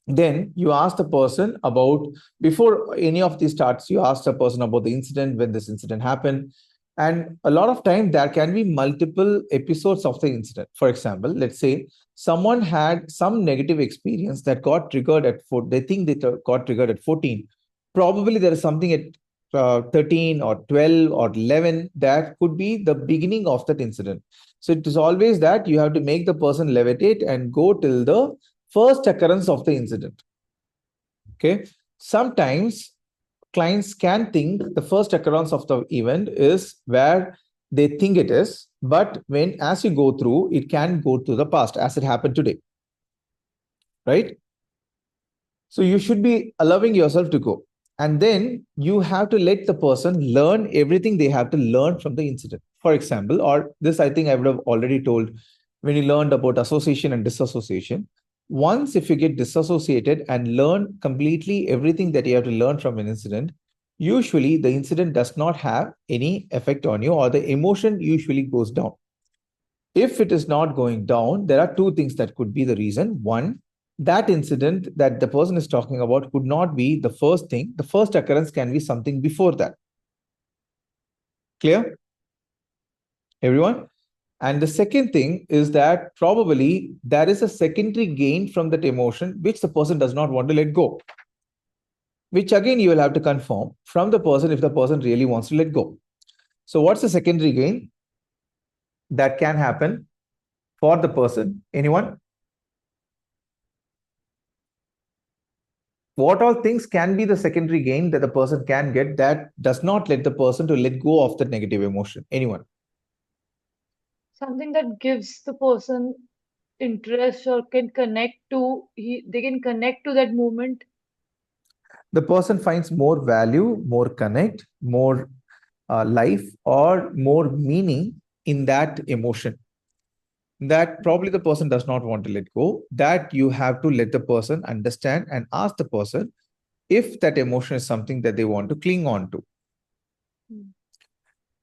Then you ask the person about, before any of these starts, you ask the person about the incident, when this incident happened. And a lot of time there can be multiple episodes of the incident. For example, let's say someone had some negative experience that got triggered at 4. They think they got triggered at 14. Probably there is something at 13 or 12 or 11 that could be the beginning of that incident. So it is always that you have to make the person levitate and go till the first occurrence of the incident. Okay. Sometimes clients can think the first occurrence of the event is where they think it is, but when as you go through, it can go to the past as it happened today. Right? So you should be allowing yourself to go. And then you have to let the person learn everything they have to learn from the incident. For example, or this I think I would have already told when you learned about association and disassociation. Once if you get disassociated and learn completely everything that you have to learn from an incident, usually the incident does not have any effect on you, or the emotion usually goes down. If it is not going down, there are two things that could be the reason. One, that incident that the person is talking about could not be the first thing. The first occurrence can be something before that. Clear? Everyone? And the second thing is that probably there is a secondary gain from that emotion which the person does not want to let go. Which again you will have to confirm from the person if the person really wants to let go. So what's the secondary gain that can happen for the person? Anyone? What all things can be the secondary gain that the person can get that does not let the person to let go of the negative emotion? Anyone? Something that gives the person interest or can connect to they can connect to that moment. The person finds more value, more connect, more life, or more meaning in that emotion that probably the person does not want to let go. That you have to let the person understand and ask the person if that emotion is something that they want to cling on to.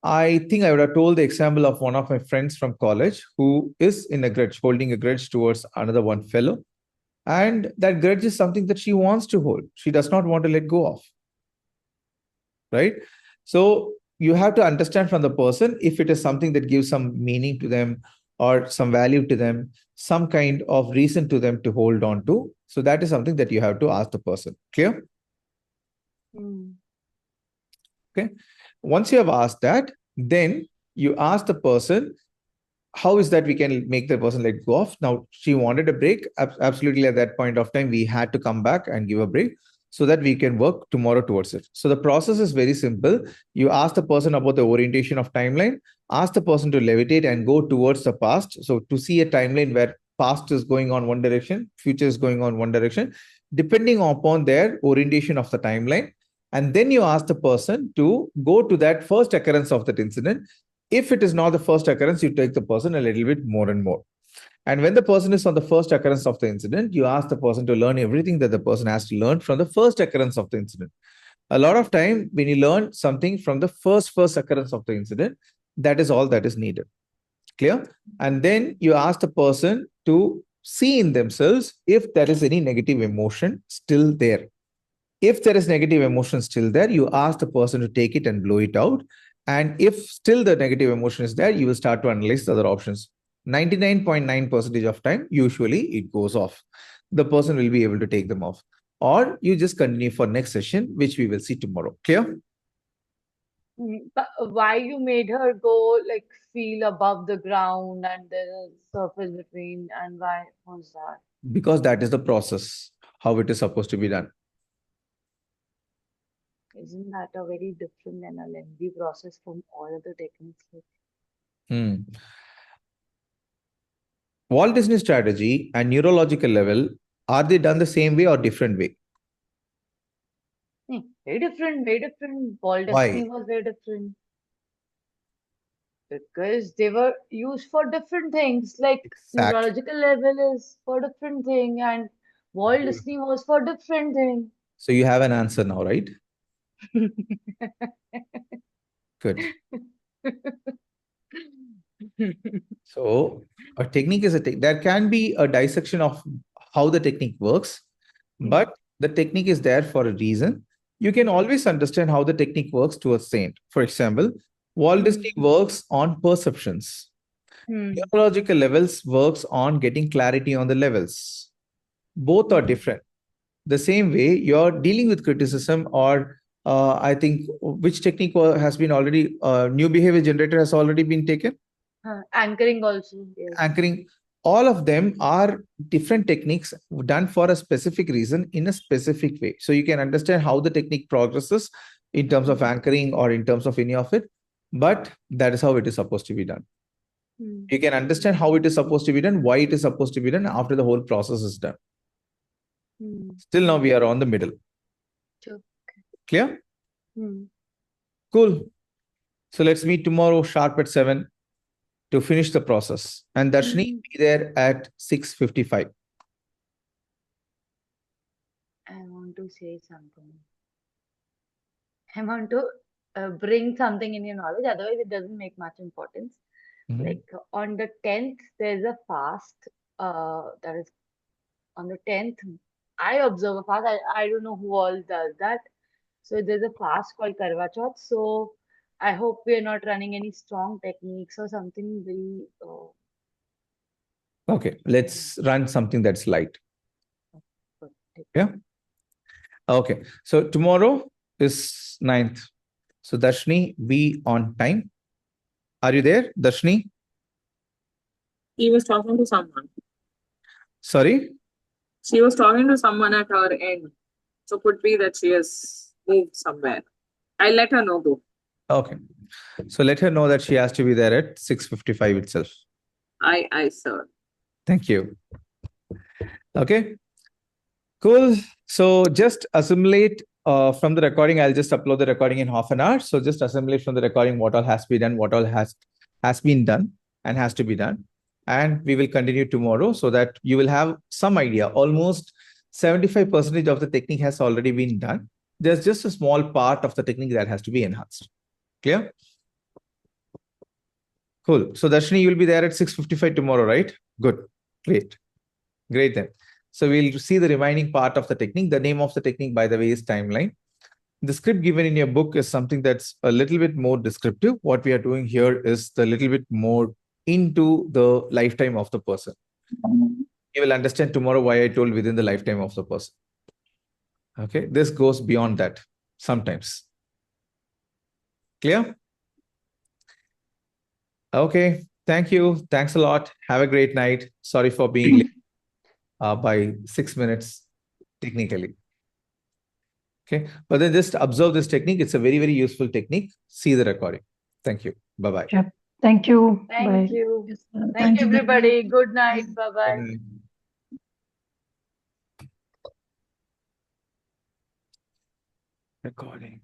I think I would have told the example of one of my friends from college who is in a grudge, holding a grudge towards another one fellow. And that grudge is something that she wants to hold. She does not want to let go of. Right? So you have to understand from the person if it is something that gives some meaning to them or some value to them, some kind of reason to them to hold on to. So that is something that you have to ask the person. Clear? Okay. Once you have asked that, then you ask the person, how is that we can make the person let go of? Now, she wanted a break. Absolutely, at that point of time, we had to come back and give a break so that we can work tomorrow towards it. So the process is very simple. You ask the person about the orientation of timeline, ask the person to levitate and go towards the past. So to see a timeline where past is going on one direction, future is going on one direction, depending upon their orientation of the timeline. And then you ask the person to go to that first occurrence of that incident. If it is not the first occurrence, you take the person a little bit more and more. And when the person is on the first occurrence of the incident, you ask the person to learn everything that the person has to learn from the first occurrence of the incident. A lot of time, when you learn something from the first occurrence of the incident, that is all that is needed. Clear? And then you ask the person to see in themselves if there is any negative emotion still there. If there is negative emotion still there, you ask the person to take it and blow it out. And if still the negative emotion is there, you will start to analyze the other options. 99.9% of time, usually it goes off. The person will be able to take them off. Or you just continue for next session, which we will see tomorrow. Clear? But why you made her go like feel above the ground and there is surface between, and why was that? Because that is the process, how it is supposed to be done. Isn't that a very different and a lengthy process from all other techniques? Walt Disney strategy and neurological level, are they done the same way or different way? Very different, very different. Walt Why? Disney was very different. Because they were used for different things. Like Exactly. neurological level is for different thing, and Walt Disney was for different thing. So you have an answer now, right? Good. So a technique is there can be a dissection of how the technique works, but the technique is there for a reason. You can always understand how the technique works to a saint. For example, Walt Disney works on perceptions. Neurological levels works on getting clarity on the levels. Both are different. The same way you're dealing with criticism, or I think which technique has been already, new behavior generator has already been taken. Anchoring also. Yes. Anchoring, all of them are different techniques done for a specific reason in a specific way. So you can understand how the technique progresses in terms of anchoring or in terms of any of it, but that is how it is supposed to be done. You can understand how it is supposed to be done, why it is supposed to be done after the whole process is done. Still now we are on the middle. Sure. Clear? Cool. So let's meet tomorrow sharp at 7 to finish the process. And Darshini, be there at 6:55. I want to say something. I want to bring something in your knowledge, otherwise it doesn't make much importance. Like on the 10th, there's a fast that is on the 10th. I observe a fast. I don't know who all does that. So there's a fast called Karwa Chauth. So I hope we are not running any strong techniques or something very. Okay, let's run something that's light. Good. Yeah. Okay. So tomorrow is 9th. So Darshini, be on time. Are you there, Darshini? He was talking to someone. Sorry? She was talking to someone at her end. So could be that she has moved somewhere. I'll let her know though. Okay. So let her know that she has to be there at 6:55 itself. I sir. Thank you. Okay. Cool. So just assimilate from the recording. I'll just upload the recording in half an hour. So just assimilate from the recording what all has to be done, what all has been done and has to be done. And we will continue tomorrow so that you will have some idea. Almost 75% of the technique has already been done. There's just a small part of the technique that has to be enhanced. Clear? Cool. So Darshini, you'll be there at 6:55 tomorrow, right? Good. Great. Great then. So we'll see the remaining part of the technique. The name of the technique, by the way, is timeline. The script given in your book is something that's a little bit more descriptive. What we are doing here is the little bit more into the lifetime of the person. You will understand tomorrow why I told within the lifetime of the person. Okay, this goes beyond that sometimes. Clear? Okay, thank you. Thanks a lot. Have a great night. Sorry for being late by 6 minutes technically. Okay, but then just observe this technique. It's a very, very useful technique. See the recording. Thank you. Bye-bye. Yep. Thank you. Bye. Thank you. Yes, Thank you, Nandini. everybody. Good night. Good Bye-bye. night. Recording.